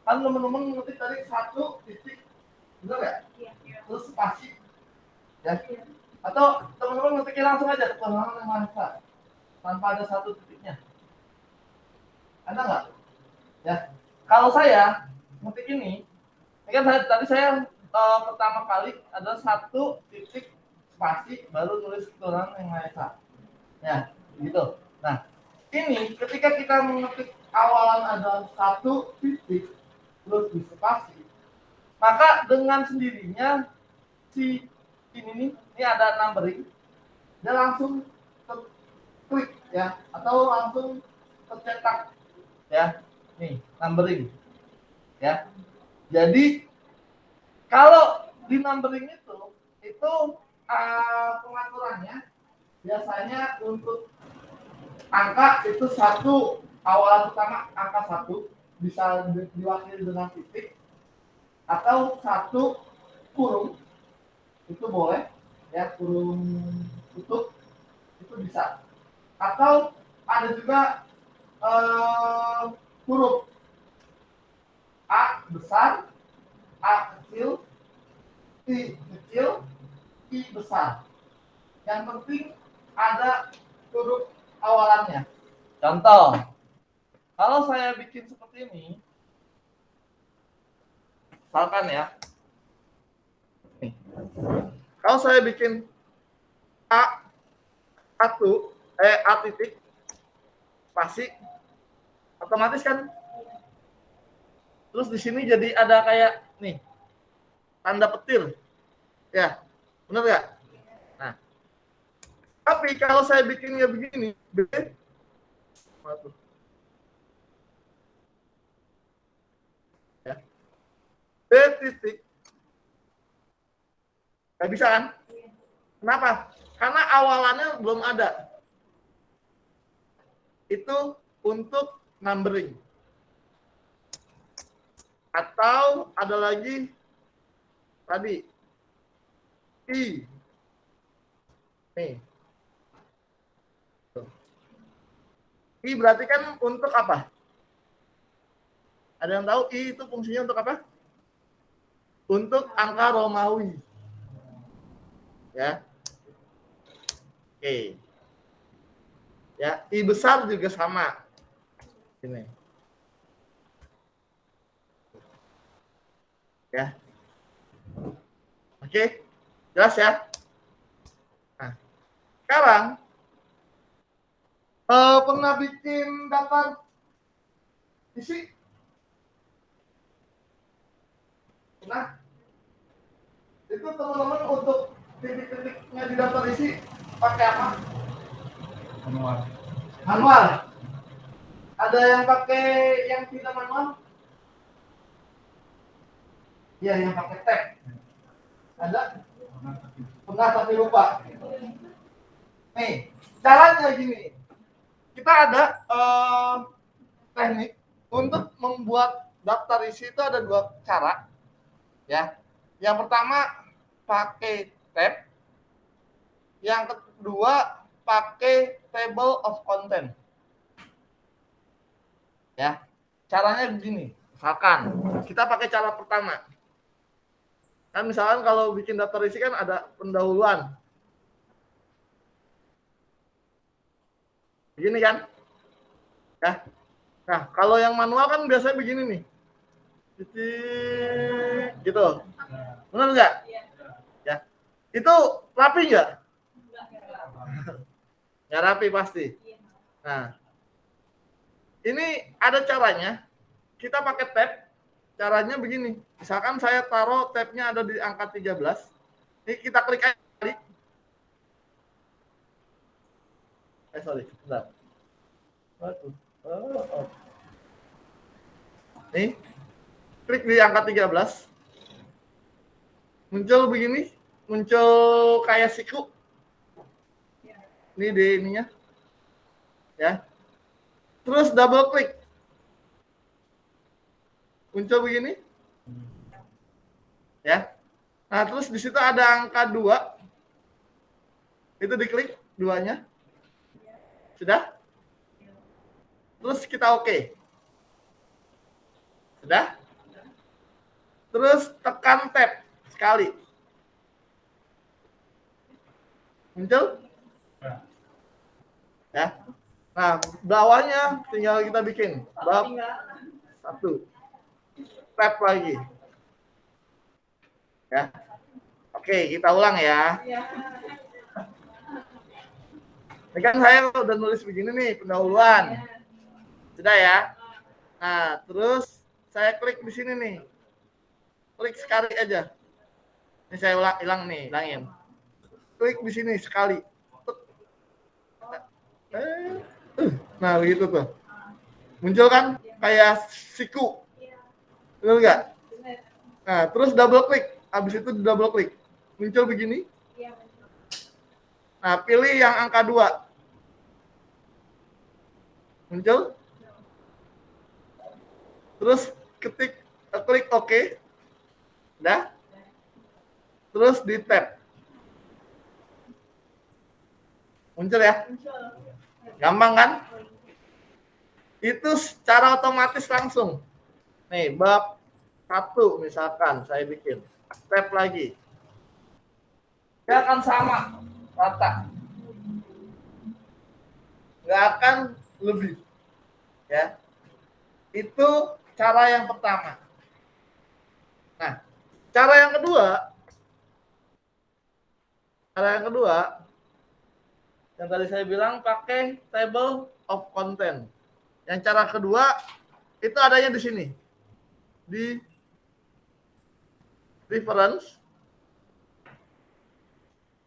kan teman-teman mengetik tadi satu titik, benar nggak? Iya. Terus spasi ya. Atau teman-teman ngetiknya langsung aja Tuhan yang Maha Esa tanpa ada satu titiknya. Ada nggak? Ya. Kalau saya ngetik ini kan tadi saya pertama kali ada satu titik spasi baru tulis Tuhan yang Maha Esa. Ya, gitu. Nah, ini ketika kita mengetik awalan ada satu titik terus di spasi, maka dengan sendirinya si ini ada numbering, dia langsung klik ya, atau langsung tercetak ya, nih numbering ya. Jadi kalau di numbering itu pengaturannya biasanya untuk angka itu satu, awalan pertama angka 1 bisa diwakili dengan titik atau satu kurung itu boleh ya, kurung tutup itu bisa, atau ada juga huruf A besar, A kecil, I kecil, I besar. Yang penting ada huruf awalannya. Contoh, kalau saya bikin seperti ini, misalkan ya, nih. Kalau saya bikin A titik spasi, otomatis kan, terus di sini jadi ada kayak nih tanda petir, ya, benar nggak? Nah, tapi kalau saya bikinnya begini, B titik, nggak bisa kan? Kenapa? Karena awalannya belum ada. Itu untuk numbering. Atau ada lagi tadi I. Nih. I berarti kan untuk apa? Ada yang tahu I itu fungsinya untuk apa? Untuk angka Romawi. Ya. Oke. Ya, I besar juga sama. Ini. Ya. Oke, jelas ya? Nah, sekarang pernah bikin daftar isi? Nah, itu teman-teman untuk titik-titiknya di daftar isi pakai apa? Manual. Manual. Ada yang pakai yang tidak manual? Iya, yang pakai tab. Ada? Pernah tapi lupa. Nih, caranya gini. Kita ada teknik untuk membuat daftar isi itu ada 2 cara. Ya. Yang pertama pakai tab. Yang kedua pakai table of content. Ya. Caranya begini. Misalkan kita pakai cara pertama. Kan misalkan kalau bikin daftar isi kan ada pendahuluan. Begini kan? Ya. Nah, kalau yang manual kan biasanya begini nih. Titik gitu. Benar nggak? Ya. Itu rapi nggak? Nggak rapi pasti. Nah, ini ada caranya. Kita pakai tab. Caranya begini. Misalkan saya taruh tabnya ada di angka 13. Ini kita klik aja. Sorry. Bentar. Nih. Klik di angka 13. Muncul begini. Muncul kayak siku. Ini di ininya. Ya. Terus double klik. Muncul begini. Ya. Nah, terus di situ ada angka 2. Itu diklik 2-nya. Sudah? Terus kita oke. Sudah? Terus tekan tab sekali. Muncul? Ya. Nah, bawahnya tinggal kita bikin bab 1. Tab lagi. Ya. Oke, kita ulang ya. Ini kan saya udah nulis begini nih, pendahuluan. Sudah ya? Nah, terus saya klik di sini nih. Klik sekali aja. Ini saya hilang nih, hilangin. Klik di sini sekali. Nah, begitu tuh. Muncul kan kayak siku. Benar nggak? Nah, terus double klik. Habis itu double klik. Muncul begini. Nah, pilih yang angka 2. Muncul. Terus klik OK. Udah. Terus di tab. Muncul ya? Gampang kan? Itu secara otomatis langsung. Nih, bab 1 misalkan saya bikin. Tab lagi. Dia akan sama. Rata. Nggak akan lebih. Ya. Itu cara yang pertama. Nah, cara yang kedua, yang tadi saya bilang pakai table of content. Yang cara kedua itu adanya di sini. Di reference.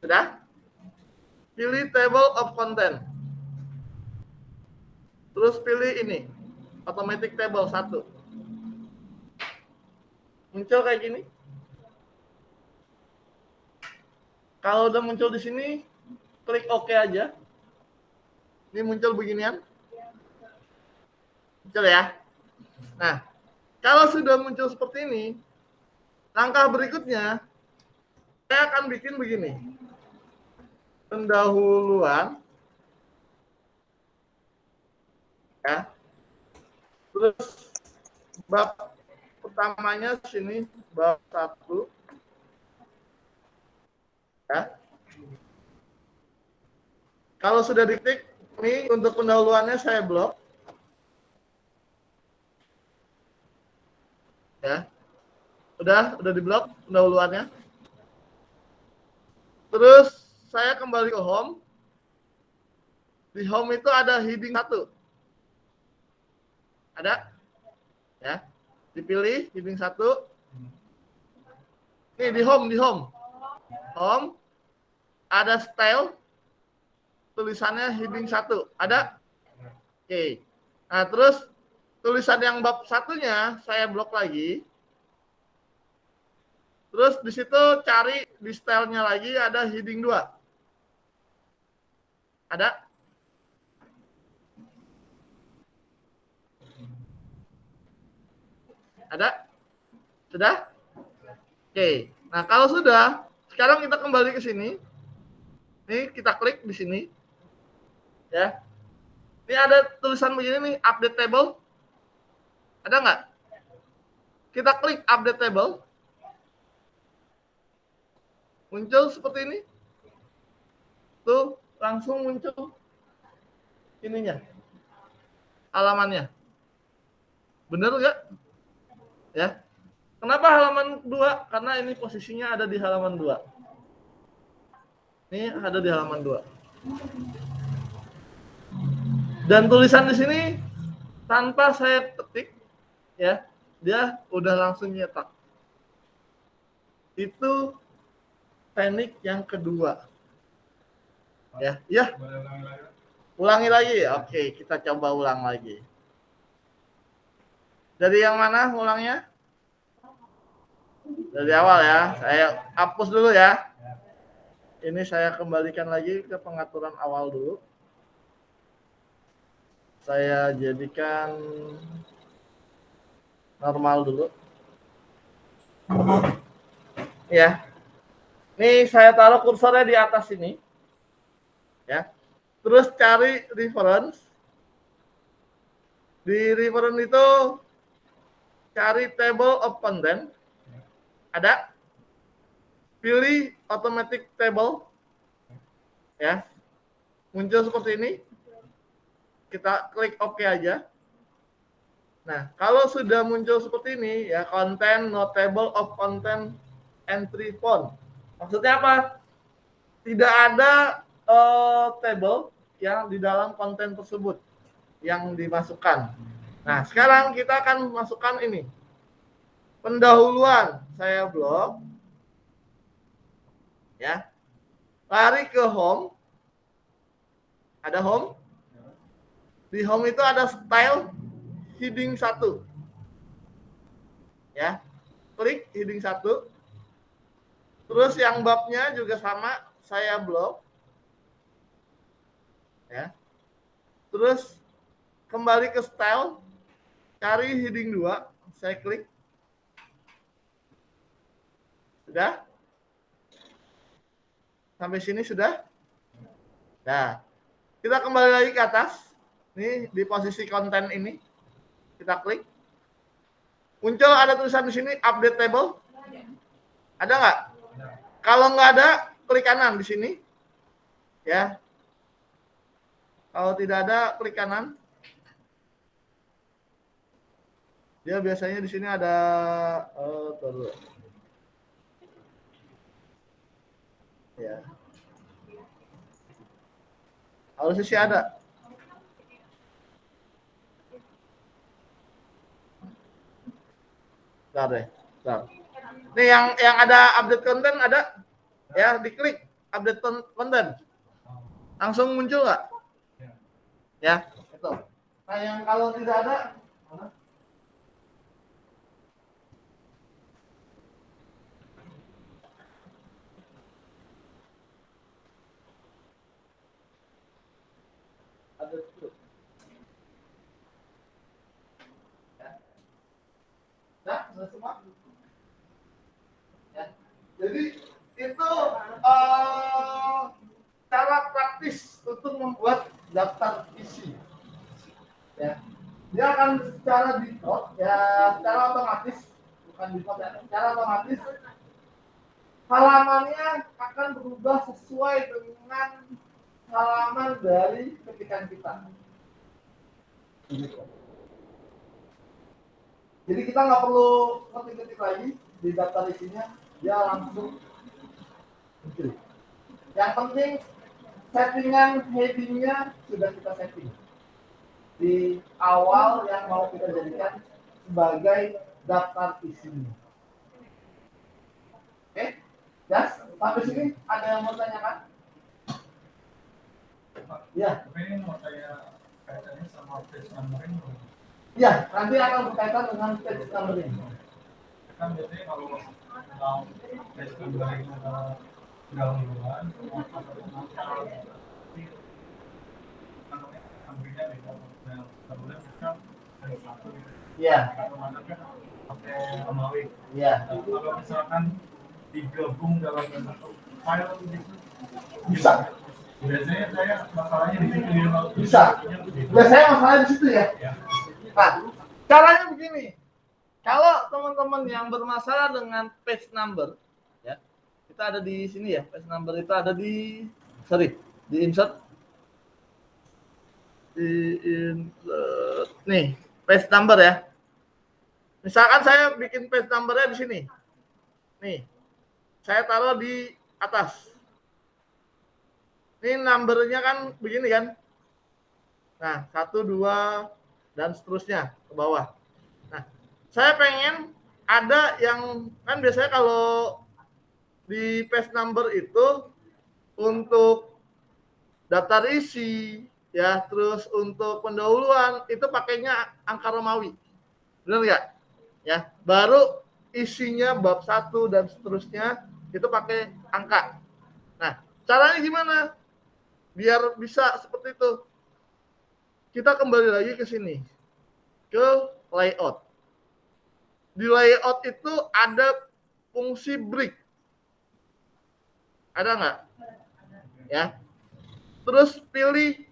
Sudah? Pilih table of content. Terus pilih ini. Automatic table 1. Muncul kayak gini. Kalau udah muncul di sini, klik OK aja. Ini muncul beginian. Muncul ya. Nah, kalau sudah muncul seperti ini, langkah berikutnya, saya akan bikin begini. Pendahuluan. Ya. Terus bab pertamanya sini bab 1. Ya. Kalau sudah diklik, ini untuk pendahuluannya saya blok. Ya. Udah di-blok pendahuluannya. Terus saya kembali ke home. Di home itu ada heading 1. Ada? Ya. Dipilih heading 1. Nih di home. Home. Ada style. Tulisannya heading 1. Ada? Oke. Nah, terus tulisan yang bab satunya saya blok lagi. Terus di situ cari di style-nya lagi ada heading 2. Ada? Ada? Sudah? Oke. Nah, kalau sudah, sekarang kita kembali ke sini. Ini kita klik di sini. Ya. Ini ada tulisan begini nih, update table. Ada nggak? Kita klik update table. Muncul seperti ini. Tuh, langsung muncul ininya. Halamannya. Bener nggak? Ya. Kenapa halaman 2? Karena ini posisinya ada di halaman 2. Ini ada di halaman 2. Dan tulisan di sini tanpa saya ketik, ya, dia udah langsung nyetak. Itu teknik yang kedua. Ya. Ulangi lagi. Oke, kita coba ulang lagi. Dari yang mana ulangnya? Dari awal ya. Saya hapus dulu ya. Ini saya kembalikan lagi ke pengaturan awal dulu. Saya jadikan normal dulu. Ya. Nih saya taruh kursornya di atas ini. Ya. Terus cari reference. Di reference itu cari table of content. Ada? Pilih automatic table. Ya. Muncul seperti ini. Kita klik OK aja. Nah, kalau sudah muncul seperti ini, ya, content, no table of content, entry font. Maksudnya apa? Tidak ada table yang di dalam konten tersebut yang dimasukkan. Nah, sekarang kita akan masukkan ini. Pendahuluan, saya blok. Ya. Lari ke home. Ada home. Di home itu ada style heading 1. Ya. Klik heading 1. Terus yang babnya juga sama, saya blok. Ya. Terus kembali ke style, cari heading 2, saya klik. Sudah? Sampai sini sudah? Nah, kita kembali lagi ke atas. Nih di posisi konten ini. Kita klik. Muncul ada tulisan di sini update table. Ada nggak? Kalau nggak ada, klik kanan di sini. Ya. Kalau tidak ada, klik kanan. Dia biasanya di sini ada ya. Harusnya sih ada. Bentar deh. Bentar. Nih yang ada update konten ada? Ya, diklik update konten. Langsung muncul nggak? Ya, itu. Nah, yang kalau tidak ada, mana? Ada itu. Ya. Nah, sudah semua. Ya. Jadi itu cara praktis untuk membuat daftar isi. Ya. Dia akan secara default, ya, secara otomatis, bukan default ya, secara otomatis halamannya akan berubah sesuai dengan halaman dari ketikan kita. Jadi kita nggak perlu ketik-ketik lagi, di daftar isinya dia langsung muncul. Yang penting settingan headingnya sudah kita setting di awal yang mau kita jadikan sebagai daftar isinya. Oke, Jas, sampai sini ada yang mau tanyakan? Ya. Tapi ini mau saya kaitannya sama page numbering. Ya, nanti akan berkaitan dengan page numbering. Kan biasanya kalau page numbering gabungan, numbringnya beda. Kemudian kita dari satu. Ya. Kemana kan pakai Romawi. Ya. Kalau misalkan digabung dalam satu file gitu, Bisa. biasanya saya masalahnya di situ ya. Bisa. Biasanya masalah di situ ya. Nah, caranya begini. Kalau teman-teman yang bermasalah dengan page number, ya, kita ada di sini ya. Page number itu ada di, di insert. Nih, page number ya. Misalkan saya bikin page numbernya di sini. Nih, saya taruh di atas. Ini numbernya kan begini kan. Nah, 1, 2, dan seterusnya ke bawah. Nah, saya pengen ada yang, kan biasanya kalau di page number itu untuk daftar isi, ya, terus untuk pendahuluan, itu pakainya angka Romawi. Benar nggak? Ya, baru isinya bab 1 dan seterusnya itu pakai angka. Nah, caranya gimana? Biar bisa seperti itu. Kita kembali lagi ke sini. Ke layout. Di layout itu ada fungsi break. Ada nggak? Ya. Terus pilih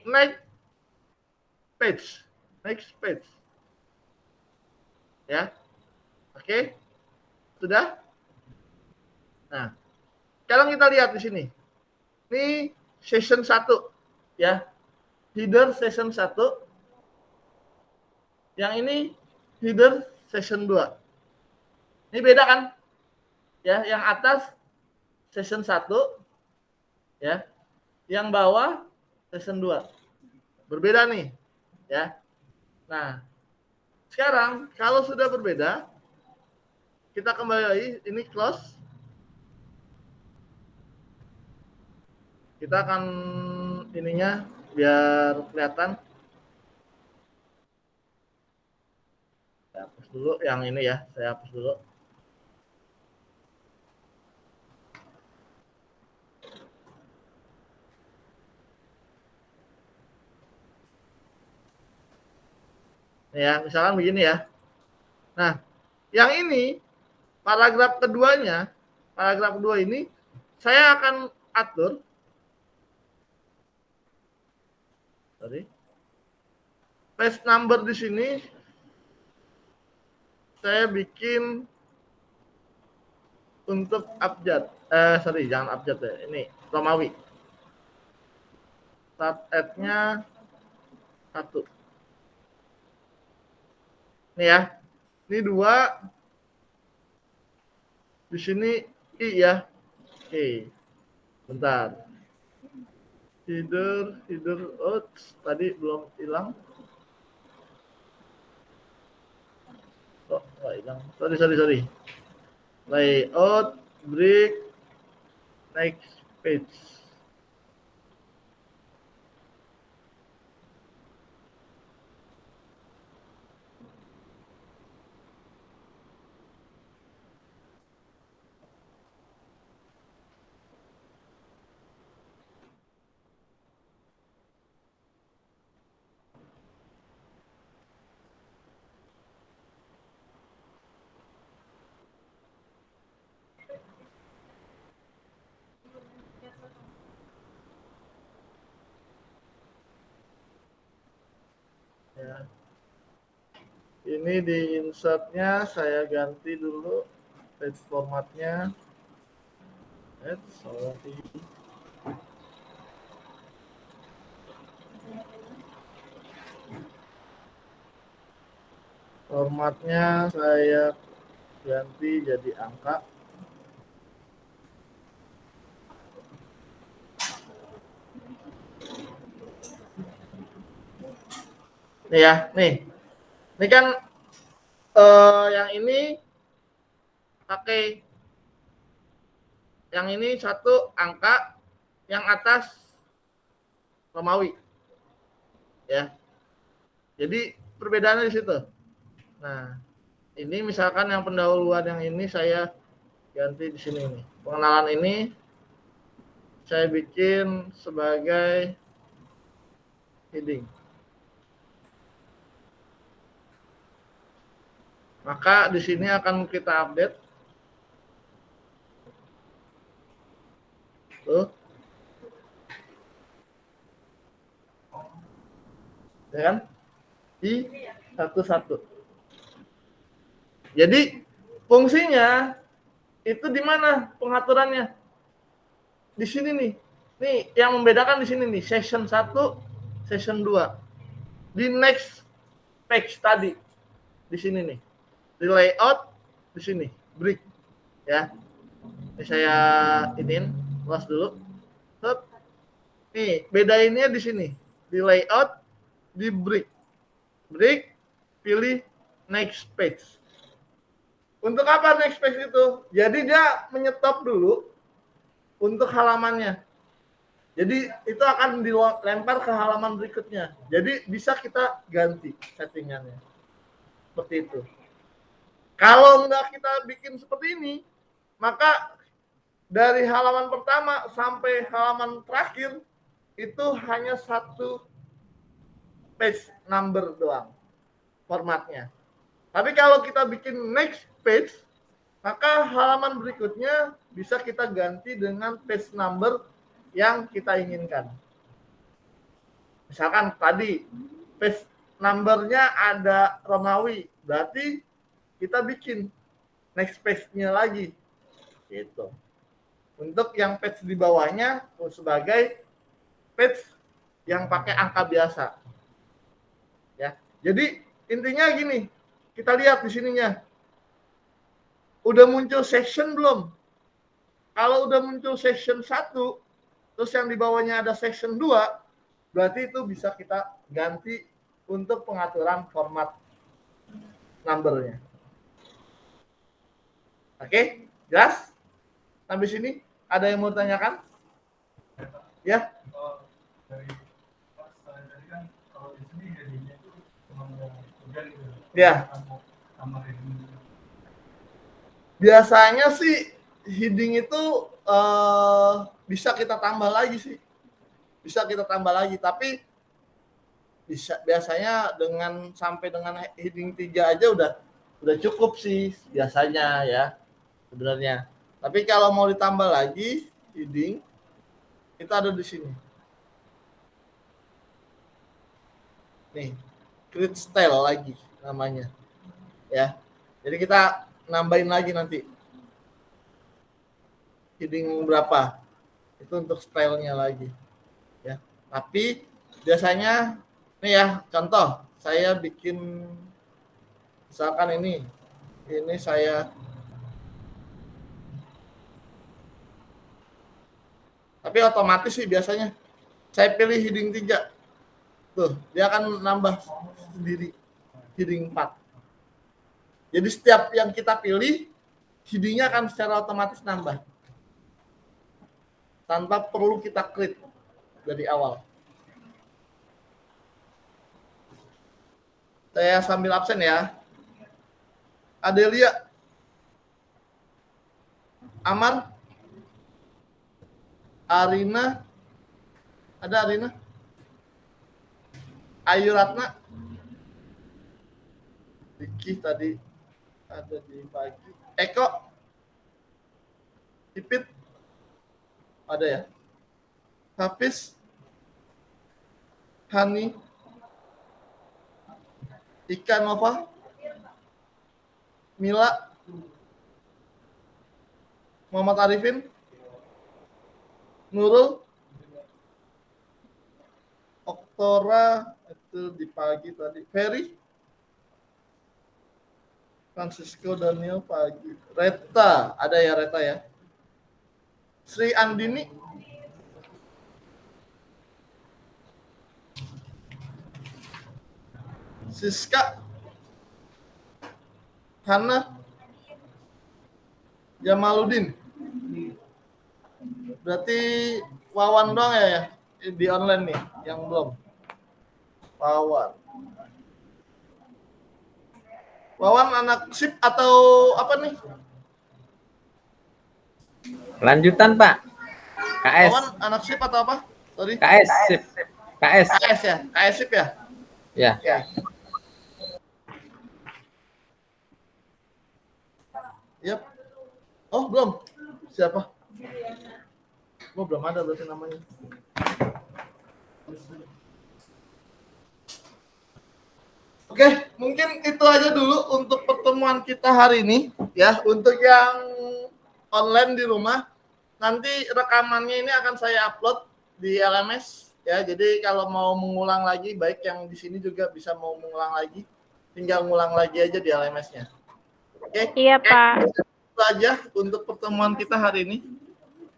next page. Next page. Ya. Oke. Sudah? Nah, sekarang kita lihat di sini. Ini session 1 ya. Header session 1. Yang ini header session 2. Ini beda kan? Ya, yang atas session 1 ya. Yang bawah session 2. Berbeda nih, ya. Nah, sekarang kalau sudah berbeda, kita kembali lagi, ini close. Kita akan ininya biar kelihatan. Saya hapus dulu yang ini ya, saya hapus dulu. Ya, misalkan begini ya. Nah, yang ini paragraf keduanya, paragraf kedua ini saya akan atur. Page number di sini saya bikin untuk abjad. Jangan abjad ya. Ini Romawi. Start at-nya 1. Ini ya. Ini 2. Di sini I ya. Oke. Bentar. Header. Oh, tadi belum hilang. Oh, nggak hilang. Sorry. Layout, break, next page. Ya. Ini di insertnya saya ganti dulu page formatnya. Sorry. Formatnya saya ganti jadi angka. Nih ya, nih. Ini kan yang ini pakai yang ini satu angka, yang atas Romawi. Ya. Jadi perbedaannya di situ. Nah, ini misalkan yang pendahuluan yang ini saya ganti di sini nih. Pengenalan ini saya bikin sebagai heading. Maka di sini akan kita update. Tuh. Ya kan? Di satu-satu. Jadi fungsinya itu di mana pengaturannya? Di sini nih. Nih yang membedakan di sini nih, session 1, session 2. Di next page tadi. Di sini nih. Di layout di sini, break. Ya. Ini saya iniin, close dulu. Set. Nih, bedainnya di sini. Di layout, di break. Break, pilih next page. Untuk apa next page itu? Jadi dia menyetop dulu untuk halamannya. Jadi itu akan dilempar ke halaman berikutnya. Jadi bisa kita ganti settingannya. Seperti itu. Kalau enggak kita bikin seperti ini, maka dari halaman pertama sampai halaman terakhir itu hanya satu page number doang formatnya. Tapi kalau kita bikin next page, maka halaman berikutnya bisa kita ganti dengan page number yang kita inginkan. Misalkan tadi page numbernya ada Romawi, berarti kita bikin next page-nya lagi. Gitu. Untuk yang page di bawahnya sebagai page yang pakai angka biasa. Ya. Jadi intinya gini, kita lihat di sininya. Udah muncul section belum? Kalau udah muncul section 1, terus yang di bawahnya ada section 2, berarti itu bisa kita ganti untuk pengaturan format numbernya. Oke, jelas? Sampai sini ada yang mau tanyakan? Ya? Dari pas tadi kan kalau di sini headingnya itu cuma udah gitu. Ya. Tambah heading. Biasanya sih heading itu bisa kita tambah lagi sih. Bisa kita tambah lagi, tapi biasanya dengan sampai dengan heading 3 aja udah cukup sih biasanya ya sebenarnya. Tapi kalau mau ditambah lagi heading, kita ada di sini. Nih, create style lagi namanya. Ya. Jadi kita nambahin lagi nanti. Heading berapa? Itu untuk stylenya lagi. Ya. Tapi biasanya nih ya, contoh saya bikin misalkan ini saya tapi otomatis sih biasanya saya pilih heading 3. Tuh, dia akan nambah sendiri heading 4. Jadi setiap yang kita pilih, headingnya akan secara otomatis nambah. Tanpa perlu kita klik dari awal. Saya sambil absen ya. Adelia. Amar. Arina. Ada Arina? Ayu Ratna. Vicky tadi ada di pagi. Eko. Ipit. Ada ya. Hafiz. Hani. Ika Nova. Mila. Muhammad Arifin. Nurul. Oktora itu di pagi tadi. Ferry Francisco Daniel Pagi. Reta, ada ya Reta ya. Sri Andini. Siska. Hana. Jamaludin. Berarti Wawan doang ya di online nih yang belum. Wawan. Wawan anak SIP atau apa nih? Lanjutan Pak. KS. Wawan anak SIP atau apa? Sorry. KS. Sip. KS. KS ya? KS SIP ya? Ya. Ya. Yap. Oh, belum. Siapa? Oh, belum ada berarti namanya. Oke, mungkin itu aja dulu untuk pertemuan kita hari ini ya. Untuk yang online di rumah, nanti rekamannya ini akan saya upload di LMS ya. Jadi kalau mau mengulang lagi, baik yang di sini juga bisa mau mengulang lagi, tinggal ngulang lagi aja di LMS-nya. Oke. Iya, Pak. Itu aja untuk pertemuan kita hari ini.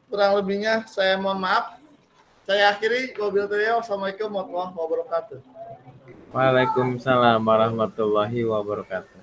Kurang lebihnya saya mohon maaf. Saya akhiri. Wassalamualaikum warahmatullahi wabarakatuh. Waalaikumsalam warahmatullahi wabarakatuh.